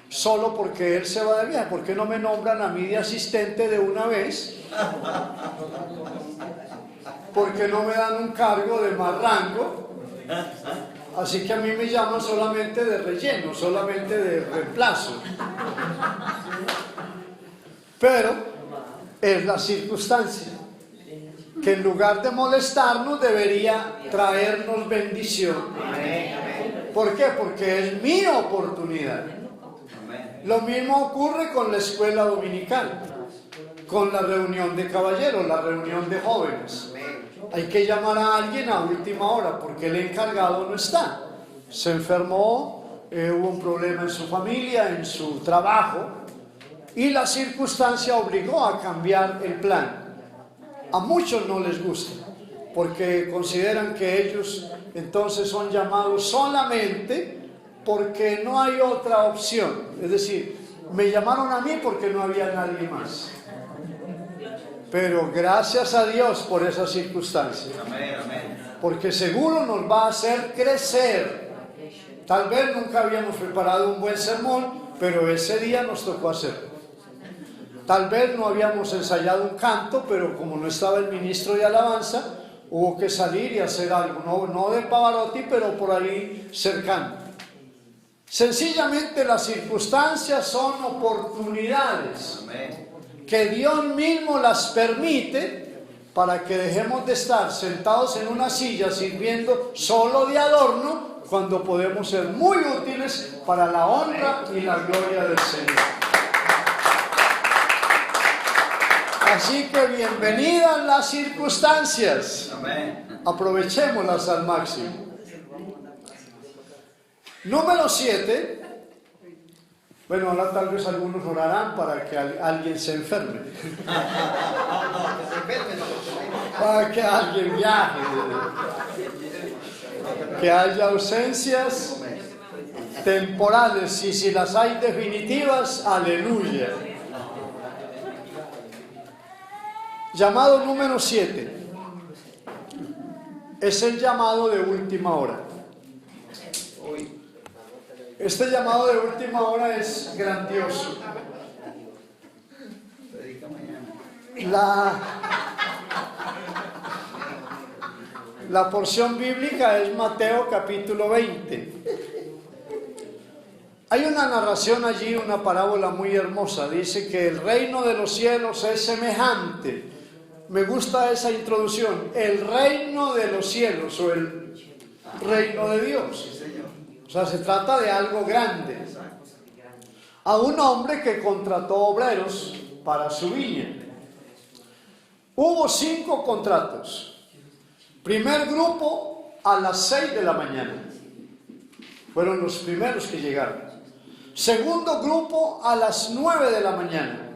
solo porque él se va de viaje? ¿Por qué no me nombran a mí de asistente de una vez? ¿Por qué no me dan un cargo de más rango? Así que a mí me llaman solamente de relleno, solamente de reemplazo. Pero es la circunstancia. que en lugar de molestarnos debería traernos bendición. ¿Por qué? Porque es mi oportunidad. Lo mismo ocurre con la escuela dominical, con la reunión de caballeros, la reunión de jóvenes. Hay que llamar a alguien a última hora porque el encargado no está. Se enfermó, hubo un problema en su familia, en su trabajo, y la circunstancia obligó a cambiar el plan. A muchos no les gusta, porque consideran que ellos entonces son llamados solamente porque no hay otra opción. Es decir, me llamaron a mí porque no había nadie más. Pero gracias a Dios por esa circunstancia, porque seguro nos va a hacer crecer. Tal vez nunca habíamos preparado un buen sermón, pero ese día nos tocó hacerlo. Tal vez no habíamos ensayado un canto, pero como no estaba el ministro de alabanza, hubo que salir y hacer algo, no de Pavarotti, pero por ahí cercano. Sencillamente las circunstancias son oportunidades que Dios mismo las permite para que dejemos de estar sentados en una silla sirviendo solo de adorno, cuando podemos ser muy útiles para la honra y la gloria del Señor. Así que bienvenidas las circunstancias. Aprovechémoslas al máximo. Número 7. Bueno, ahora tal vez algunos orarán para que alguien se enferme. Para que alguien viaje. Que haya ausencias temporales, y si las hay definitivas, aleluya. Llamado número 7 es el llamado de última hora. Este llamado de última hora es grandioso. La porción bíblica es Mateo capítulo 20. Hay una narración allí, una parábola muy hermosa. Dice que el reino de los cielos es semejante. Me gusta esa introducción. El reino de los cielos, o el reino de Dios. O sea, se trata de algo grande. A un hombre que contrató obreros para su viña. Hubo 5 contratos. Primer grupo a las 6 de la mañana. Fueron los primeros que llegaron. Segundo grupo a las 9 de la mañana.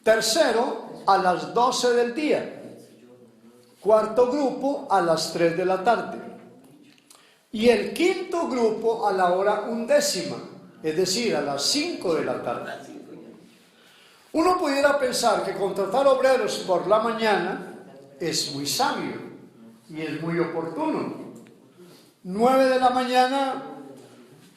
Tercero a las 12 del día. Cuarto grupo a las 3 de la tarde. Y el quinto grupo a la hora 11, es decir, a las 5 de la tarde. Uno pudiera pensar que contratar obreros por la mañana es muy sabio y es muy oportuno. 9 de la mañana,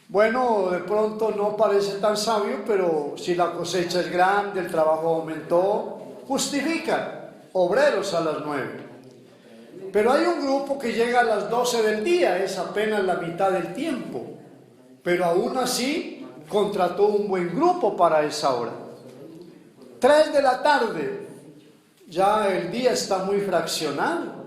bueno, de pronto no parece tan sabio, pero si la cosecha es grande, el trabajo aumentó, justifica obreros a las 9. Pero hay un grupo que llega a las 12 del día, es apenas la mitad del tiempo, pero aún así contrató un buen grupo para esa hora. 3 de la tarde, ya el día está muy fraccionado,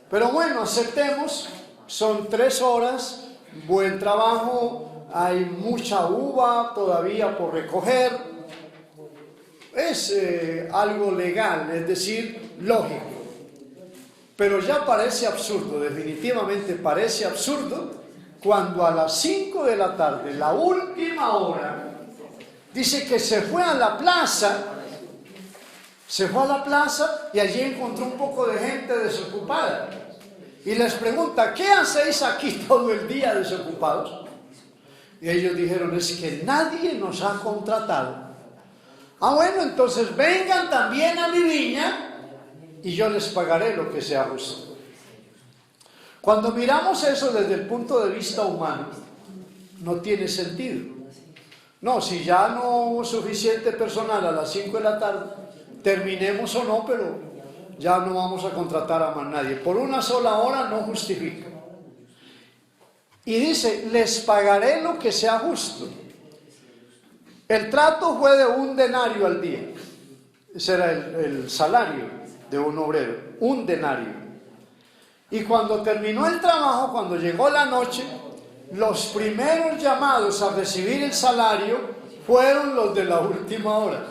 pero bueno, aceptemos, son 3 horas, buen trabajo, hay mucha uva todavía por recoger, es algo legal, es decir, lógico. Pero ya parece absurdo, definitivamente parece absurdo, cuando a las 5 de la tarde, la última hora, dice que se fue a la plaza y allí encontró un poco de gente desocupada. Y les pregunta, ¿qué hacéis aquí todo el día desocupados? Y ellos dijeron, es que nadie nos ha contratado. Ah, bueno, entonces vengan también a mi viña y yo les pagaré lo que sea justo. Cuando miramos eso desde el punto de vista humano, no tiene sentido. No, si ya no hubo suficiente personal a las 5 de la tarde, terminemos o no, pero ya no vamos a contratar a más nadie. Por una sola hora no justifica. Y dice, les pagaré lo que sea justo. El trato fue de 1 denario al día. Ese era el salario. de un obrero, un denario. Y cuando terminó el trabajo, cuando llegó la noche, los primeros llamados a recibir el salario fueron los de la última hora.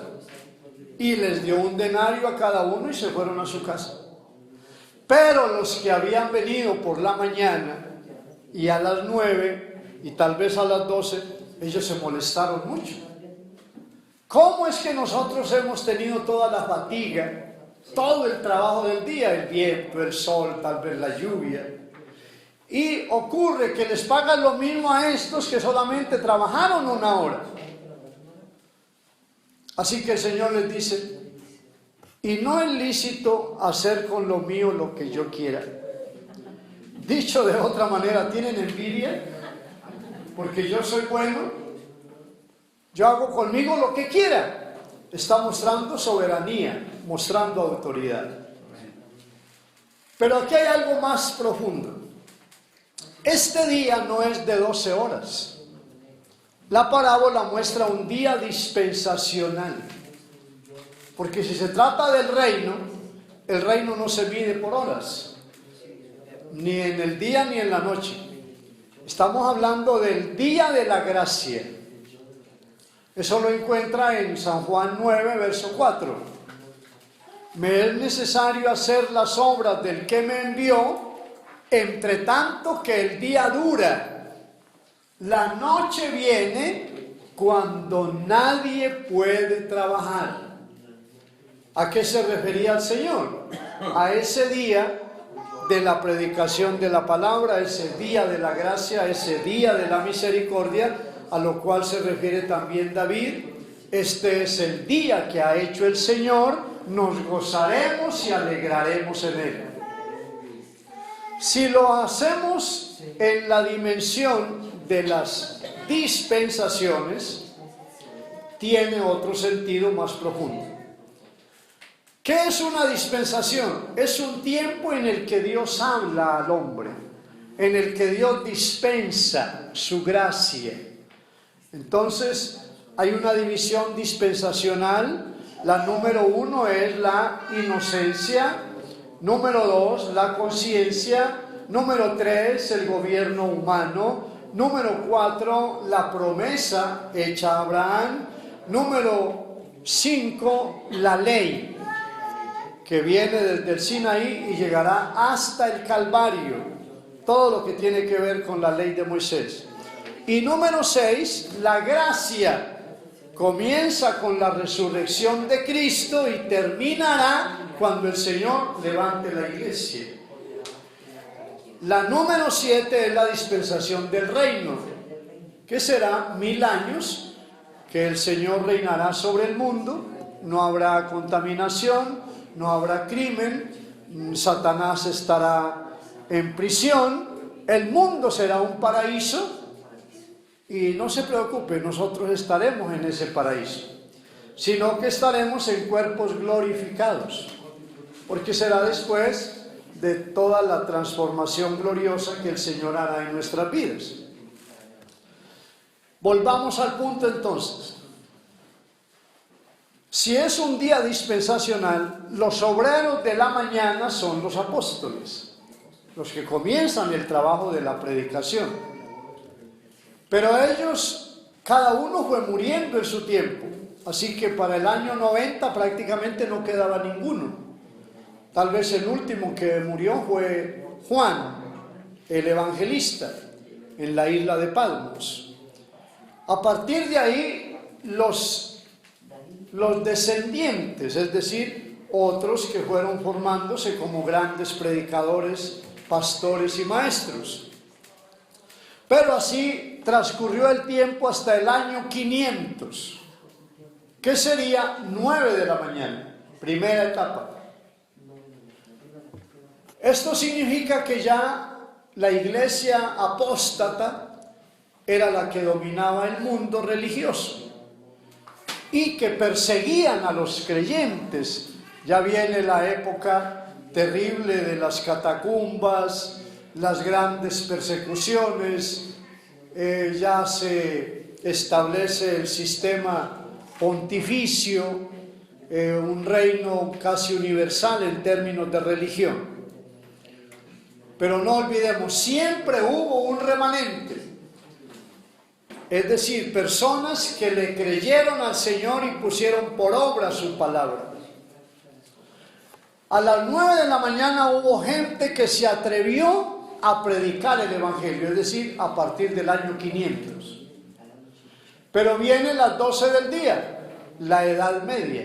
Y les dio un denario a cada uno y se fueron a su casa. Pero los que habían venido por la mañana y a las 9 y tal vez a las 12, ellos se molestaron mucho. ¿Cómo es que nosotros hemos tenido toda la fatiga, todo el trabajo del día, el viento, el sol, tal vez la lluvia, y ocurre que les pagan lo mismo a estos que solamente trabajaron una hora? Así que el Señor les dice: y no es lícito hacer con lo mío lo que yo quiera. Dicho de otra manera, ¿tienen envidia? Porque yo soy bueno, yo hago conmigo lo que quiera. Está mostrando soberanía, mostrando autoridad. Pero aquí hay algo más profundo. Este día no es de 12 horas. La parábola muestra un día dispensacional. Porque si se trata del reino, el reino no se mide por horas, ni en el día ni en la noche. Estamos hablando del día de la gracia. Eso lo encuentra en San Juan 9, verso 4. Me es necesario hacer las obras del que me envió, entre tanto que el día dura. La noche viene cuando nadie puede trabajar. ¿A qué se refería el Señor? A ese día de la predicación de la palabra, ese día de la gracia, ese día de la misericordia, a lo cual se refiere también David. Este es el día que ha hecho el Señor, nos gozaremos y alegraremos en él. Si lo hacemos en la dimensión de las dispensaciones, tiene otro sentido más profundo. ¿Qué es una dispensación? Es un tiempo en el que Dios habla al hombre, en el que Dios dispensa su gracia. Entonces, hay una división dispensacional. La número 1 es la inocencia, número 2, la conciencia, número 3, el gobierno humano, número 4, la promesa hecha a Abraham, número 5, la ley, que viene desde el Sinaí y llegará hasta el Calvario, todo lo que tiene que ver con la ley de Moisés. Y número 6, la gracia, comienza con la resurrección de Cristo y terminará cuando el Señor levante la iglesia. La número 7 es la dispensación del reino, que será 1000 años, que el Señor reinará sobre el mundo. No habrá contaminación, no habrá crimen, Satanás estará en prisión, el mundo será un paraíso. Y no se preocupe, nosotros estaremos en ese paraíso, sino que estaremos en cuerpos glorificados, porque será después de toda la transformación gloriosa que el Señor hará en nuestras vidas. Volvamos al punto entonces. Si es un día dispensacional, los obreros de la mañana son los apóstoles, los que comienzan el trabajo de la predicación. Pero ellos, cada uno fue muriendo en su tiempo, así que para el año 90 prácticamente no quedaba ninguno. Tal vez el último que murió fue Juan, el evangelista, en la isla de Patmos. A partir de ahí, los descendientes, es decir, otros que fueron formándose como grandes predicadores, pastores y maestros. Pero así transcurrió el tiempo hasta el año 500, que sería 9 de la mañana, primera etapa. Esto significa que ya la iglesia apóstata era la que dominaba el mundo religioso y que perseguían a los creyentes. Ya viene la época terrible de las catacumbas, las grandes persecuciones, ya se establece el sistema pontificio, un reino casi universal en términos de religión. Pero no olvidemos, siempre hubo un remanente, es decir, personas que le creyeron al Señor y pusieron por obra su palabra. A las 9 de la mañana hubo gente que se atrevió a predicar el Evangelio, es decir, a partir del año 500. Pero vienen las 12 del día, la Edad Media,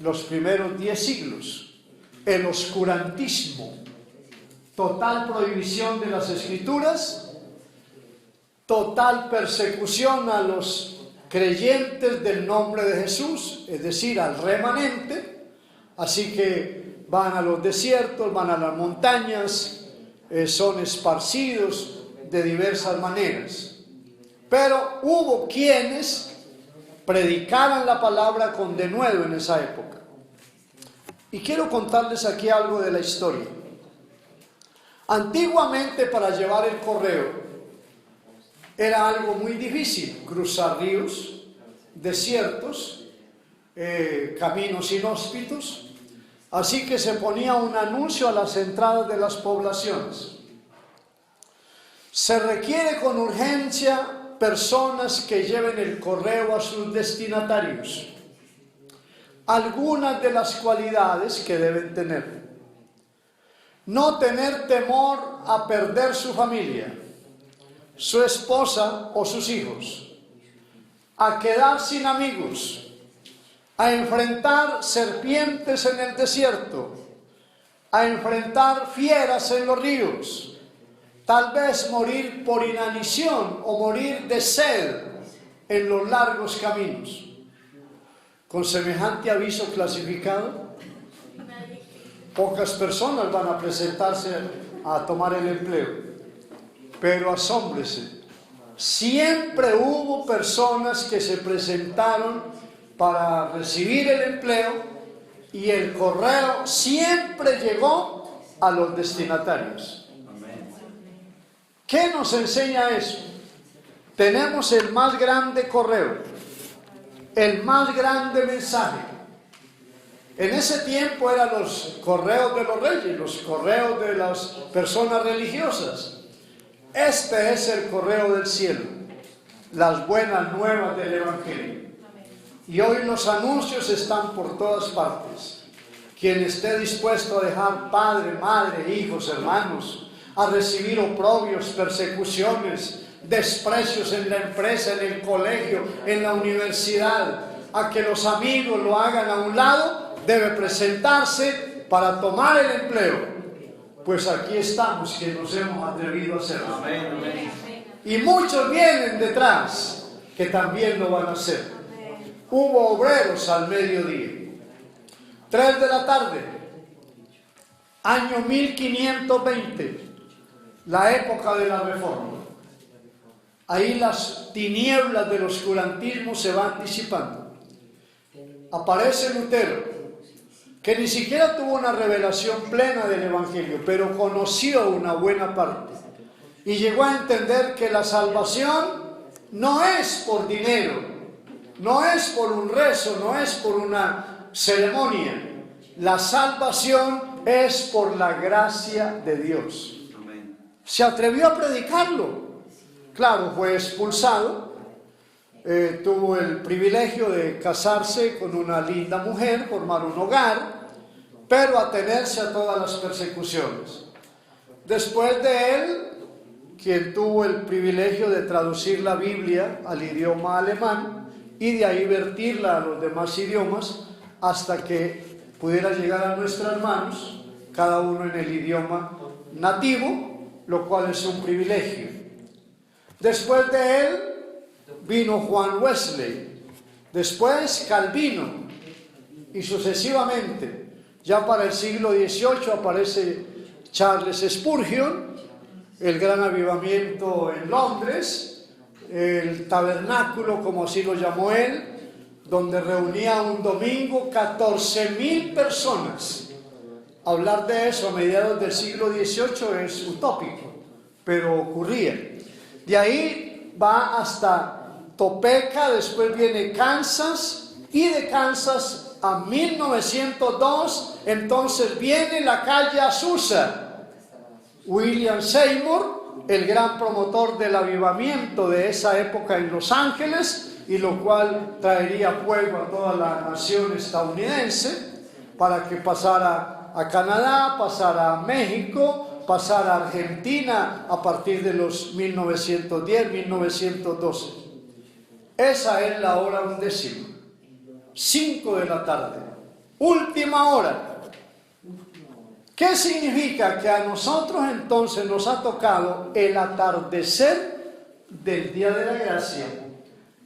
los primeros 10 siglos, el oscurantismo, total prohibición de las Escrituras, total persecución a los creyentes del nombre de Jesús, es decir, al remanente. Así que van a los desiertos, van a las montañas, son esparcidos de diversas maneras. Pero hubo quienes predicaran la palabra con denuedo en esa época. Y quiero contarles aquí algo de la historia. Antiguamente, para llevar el correo era algo muy difícil: cruzar ríos, desiertos, caminos inhóspitos. Así que se ponía un anuncio a las entradas de las poblaciones: se requiere con urgencia personas que lleven el correo a sus destinatarios. Algunas de las cualidades que deben tener: no tener temor a perder su familia, su esposa o sus hijos, a quedar sin amigos, a enfrentar serpientes en el desierto, a enfrentar fieras en los ríos, tal vez morir por inanición o morir de sed en los largos caminos. Con semejante aviso clasificado, pocas personas van a presentarse a tomar el empleo. Pero asómbrese, siempre hubo personas que se presentaron para recibir el empleo y el correo siempre llegó a los destinatarios. ¿Qué nos enseña eso? Tenemos el más grande correo, el más grande mensaje. En ese tiempo eran los correos de los reyes, los correos de las personas religiosas. Este es el correo del cielo, las buenas nuevas del Evangelio. Y hoy los anuncios están por todas partes. Quien esté dispuesto a dejar padre, madre, hijos, hermanos, a recibir oprobios, persecuciones, desprecios en la empresa, en el colegio, en la universidad, a que los amigos lo hagan a un lado, debe presentarse para tomar el empleo. Pues aquí estamos, que nos hemos atrevido a hacerlo. Amén, amén. Y muchos vienen detrás que también lo van a hacer. Hubo obreros al mediodía. 3 de la tarde, año 1520, la época de la Reforma. Ahí las tinieblas del oscurantismo se van disipando. Aparece Lutero, que ni siquiera tuvo una revelación plena del Evangelio, pero conoció una buena parte. Y llegó a entender que la salvación no es por dinero, no es por un rezo, no es por una ceremonia. La salvación es por la gracia de Dios. Se atrevió a predicarlo. Claro, fue expulsado. Tuvo el privilegio de casarse con una linda mujer, formar un hogar, pero atenerse a todas las persecuciones. Después de él, quien tuvo el privilegio de traducir la Biblia al idioma alemán y de ahí vertirla a los demás idiomas hasta que pudiera llegar a nuestras manos, cada uno en el idioma nativo, lo cual es un privilegio. Después de él vino Juan Wesley, después Calvino, y sucesivamente. Ya para el siglo XVIII aparece Charles Spurgeon, el gran avivamiento en Londres, el tabernáculo, como así lo llamó él, donde reunía un domingo 14.000 personas. Hablar de eso a mediados del siglo XVIII es utópico, pero ocurría. De ahí va hasta Topeka, después viene Kansas, y de Kansas a 1902, entonces viene la calle Azusa. William Seymour, el gran promotor del avivamiento de esa época en Los Ángeles, y lo cual traería fuego a toda la nación estadounidense para que pasara a Canadá, pasara a México, pasara a Argentina a partir de los 1910, 1912. Esa es la hora 11, 5 de la tarde, última hora. ¿Qué significa? Que a nosotros entonces nos ha tocado el atardecer del Día de la Gracia.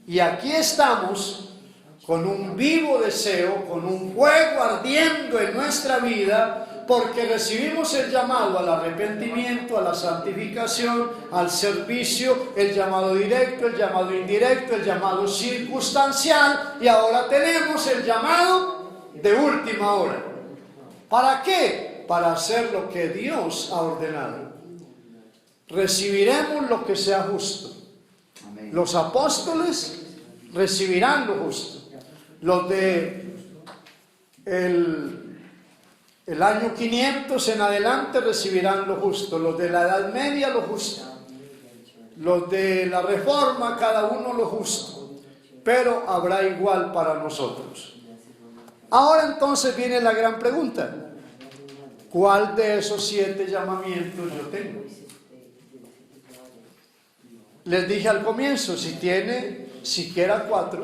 Y aquí estamos con un vivo deseo, con un fuego ardiendo en nuestra vida, porque recibimos el llamado al arrepentimiento, a la santificación, al servicio, el llamado directo, el llamado indirecto, el llamado circunstancial, y ahora tenemos el llamado de última hora. ¿Para qué? Para hacer lo que Dios ha ordenado. Recibiremos lo que sea justo. Los apóstoles recibirán lo justo. Los de el año 500 en adelante recibirán lo justo. Los de la Edad Media lo justo. Los de la Reforma, cada uno lo justo. Pero habrá igual para nosotros. Ahora entonces viene la gran pregunta. ¿Cuál de esos 7 llamamientos yo tengo? Les dije al comienzo, si tiene siquiera 4,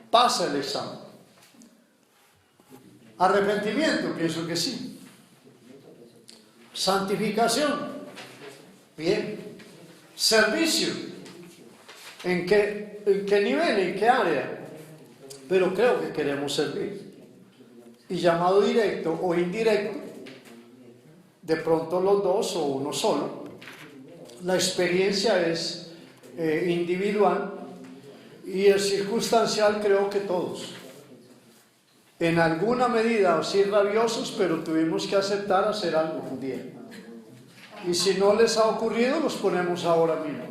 pasa el examen. Arrepentimiento, pienso que sí. Santificación, bien. Servicio, ¿en qué nivel, en qué área? Pero creo que queremos servir. Y llamado directo o indirecto, de pronto los 2 o uno solo. La experiencia es individual, y el circunstancial creo que todos. En alguna medida, sí rabiosos, pero tuvimos que aceptar hacer algo un día. Y si no les ha ocurrido, los ponemos ahora mismo.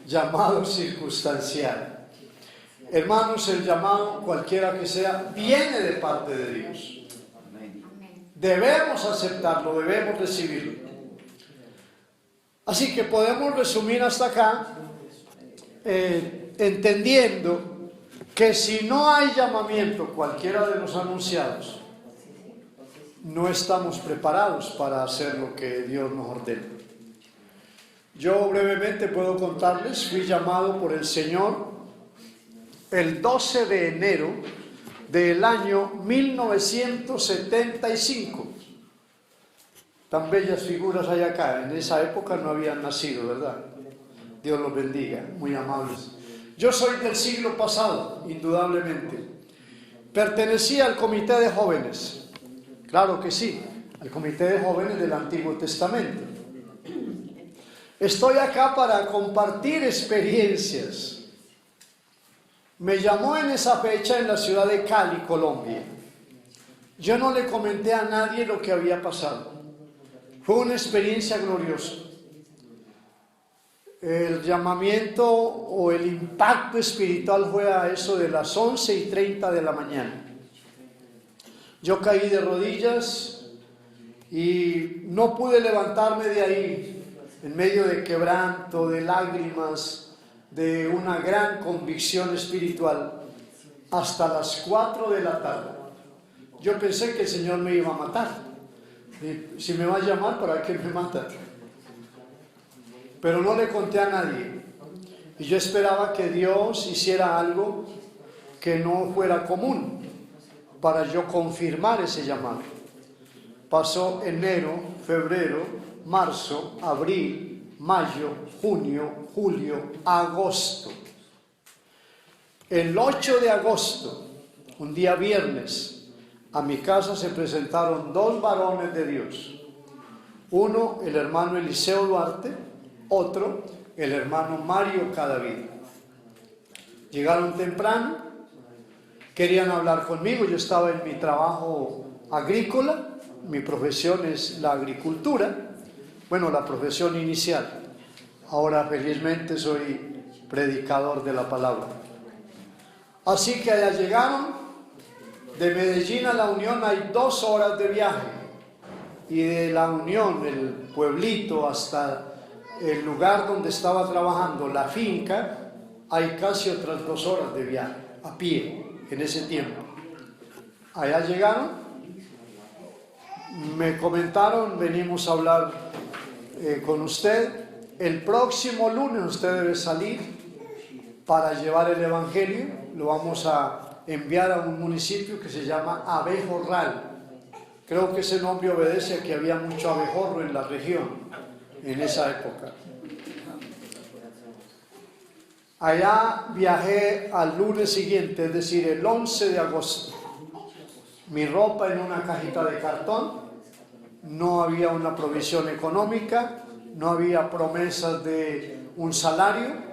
Llamado circunstancial. Hermanos, el llamado, cualquiera que sea, viene de parte de Dios. Debemos aceptarlo, debemos recibirlo. Así que podemos resumir hasta acá, entendiendo que si no hay llamamiento, cualquiera de los anunciados, no estamos preparados para hacer lo que Dios nos ordena. Yo brevemente puedo contarles, fui llamado por el Señor el 12 de enero del año 1975. Tan bellas figuras hay acá, en esa época no habían nacido, ¿verdad? Dios los bendiga, muy amables. Yo soy del siglo pasado, indudablemente. Pertenecía al comité de jóvenes, claro que sí, al comité de jóvenes del Antiguo Testamento. Estoy acá para compartir experiencias. Me llamó en esa fecha en la ciudad de Cali, Colombia. Yo no le comenté a nadie lo que había pasado. Fue una experiencia gloriosa. El llamamiento o el impacto espiritual fue a eso de las 11:30 de la mañana. Yo caí de rodillas y no pude levantarme de ahí, en medio de quebranto, de lágrimas, de una gran convicción espiritual, hasta las 4 de la tarde. Yo pensé que el Señor me iba a matar. Si me va a llamar, ¿para qué me mata? Pero no le conté a nadie. Y yo esperaba que Dios hiciera algo que no fuera común para yo confirmar ese llamado. Pasó enero, febrero, marzo, abril, mayo, junio, julio, agosto. El 8 de agosto, un día viernes, a mi casa se presentaron 2 varones de Dios. Uno, el hermano Eliseo Duarte, otro, el hermano Mario Cadavid. Llegaron temprano, querían hablar conmigo. Yo estaba en mi trabajo agrícola, mi profesión es la agricultura, bueno, la profesión inicial. Ahora felizmente soy predicador de la palabra. Así que allá llegaron. De Medellín a La Unión hay 2 horas de viaje. Y de La Unión, el pueblito, hasta el lugar donde estaba trabajando, la finca, hay casi otras 2 horas de viaje, a pie, en ese tiempo. Allá llegaron, me comentaron, venimos a hablar con usted. El próximo lunes usted debe salir para llevar el Evangelio. Lo vamos a enviar a un municipio que se llama Abejorral. Creo que ese nombre obedece a que había mucho abejorro en la región en esa época. Allá viajé al lunes siguiente, es decir, el 11 de agosto. Mi ropa en una cajita de cartón, no había una provisión económica, no había promesas de un salario.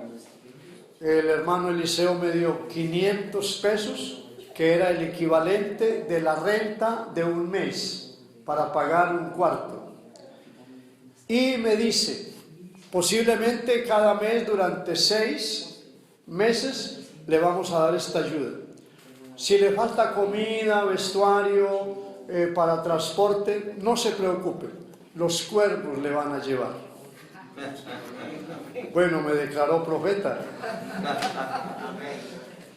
El hermano Eliseo me dio 500 pesos, que era el equivalente de la renta de un mes para pagar un cuarto. Y me dice, posiblemente cada mes durante 6 meses le vamos a dar esta ayuda. Si le falta comida, vestuario, para transporte, no se preocupe, los cuervos le van a llevar. Bueno, me declaró profeta.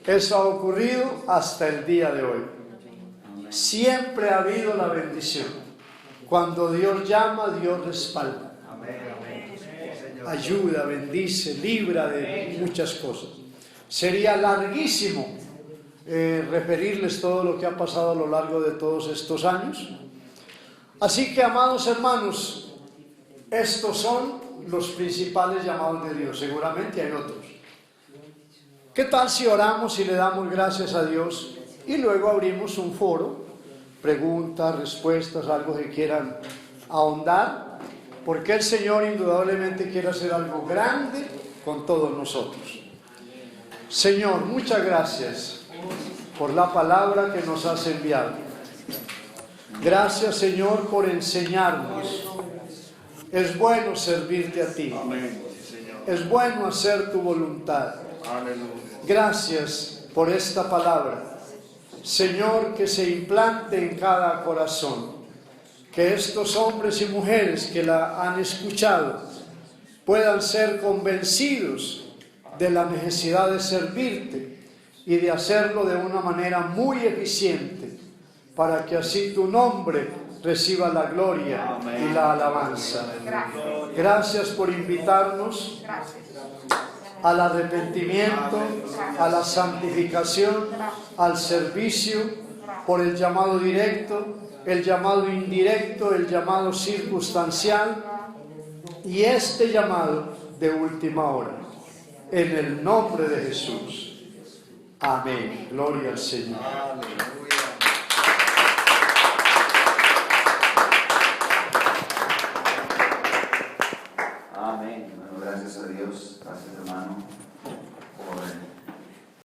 Eso ha ocurrido hasta el día de hoy. Siempre ha habido la bendición. Cuando Dios llama, Dios respalda. Ayuda, bendice, libra de muchas cosas. Sería larguísimo referirles todo lo que ha pasado a lo largo de todos estos años. Así que, amados hermanos, estos son los principales llamados de Dios. Seguramente hay otros. ¿Qué tal si oramos y le damos gracias a Dios y luego abrimos un foro, preguntas, respuestas, algo que quieran ahondar? Porque el Señor indudablemente quiere hacer algo grande con todos nosotros. Señor, muchas gracias por la palabra que nos has enviado. Gracias, Señor, por enseñarnos. Es bueno servirte a ti. Es bueno hacer tu voluntad. Gracias por esta palabra. Señor, que se implante en cada corazón. Que estos hombres y mujeres que la han escuchado puedan ser convencidos de la necesidad de servirte y de hacerlo de una manera muy eficiente, para que así tu nombre reciba la gloria y la alabanza. Gracias por invitarnos al arrepentimiento, a la santificación, al servicio, por el llamado directo, el llamado indirecto, el llamado circunstancial y este llamado de última hora. En el nombre de Jesús. Amén. Gloria al Señor. Amén. Bueno, gracias a Dios. Gracias, hermano.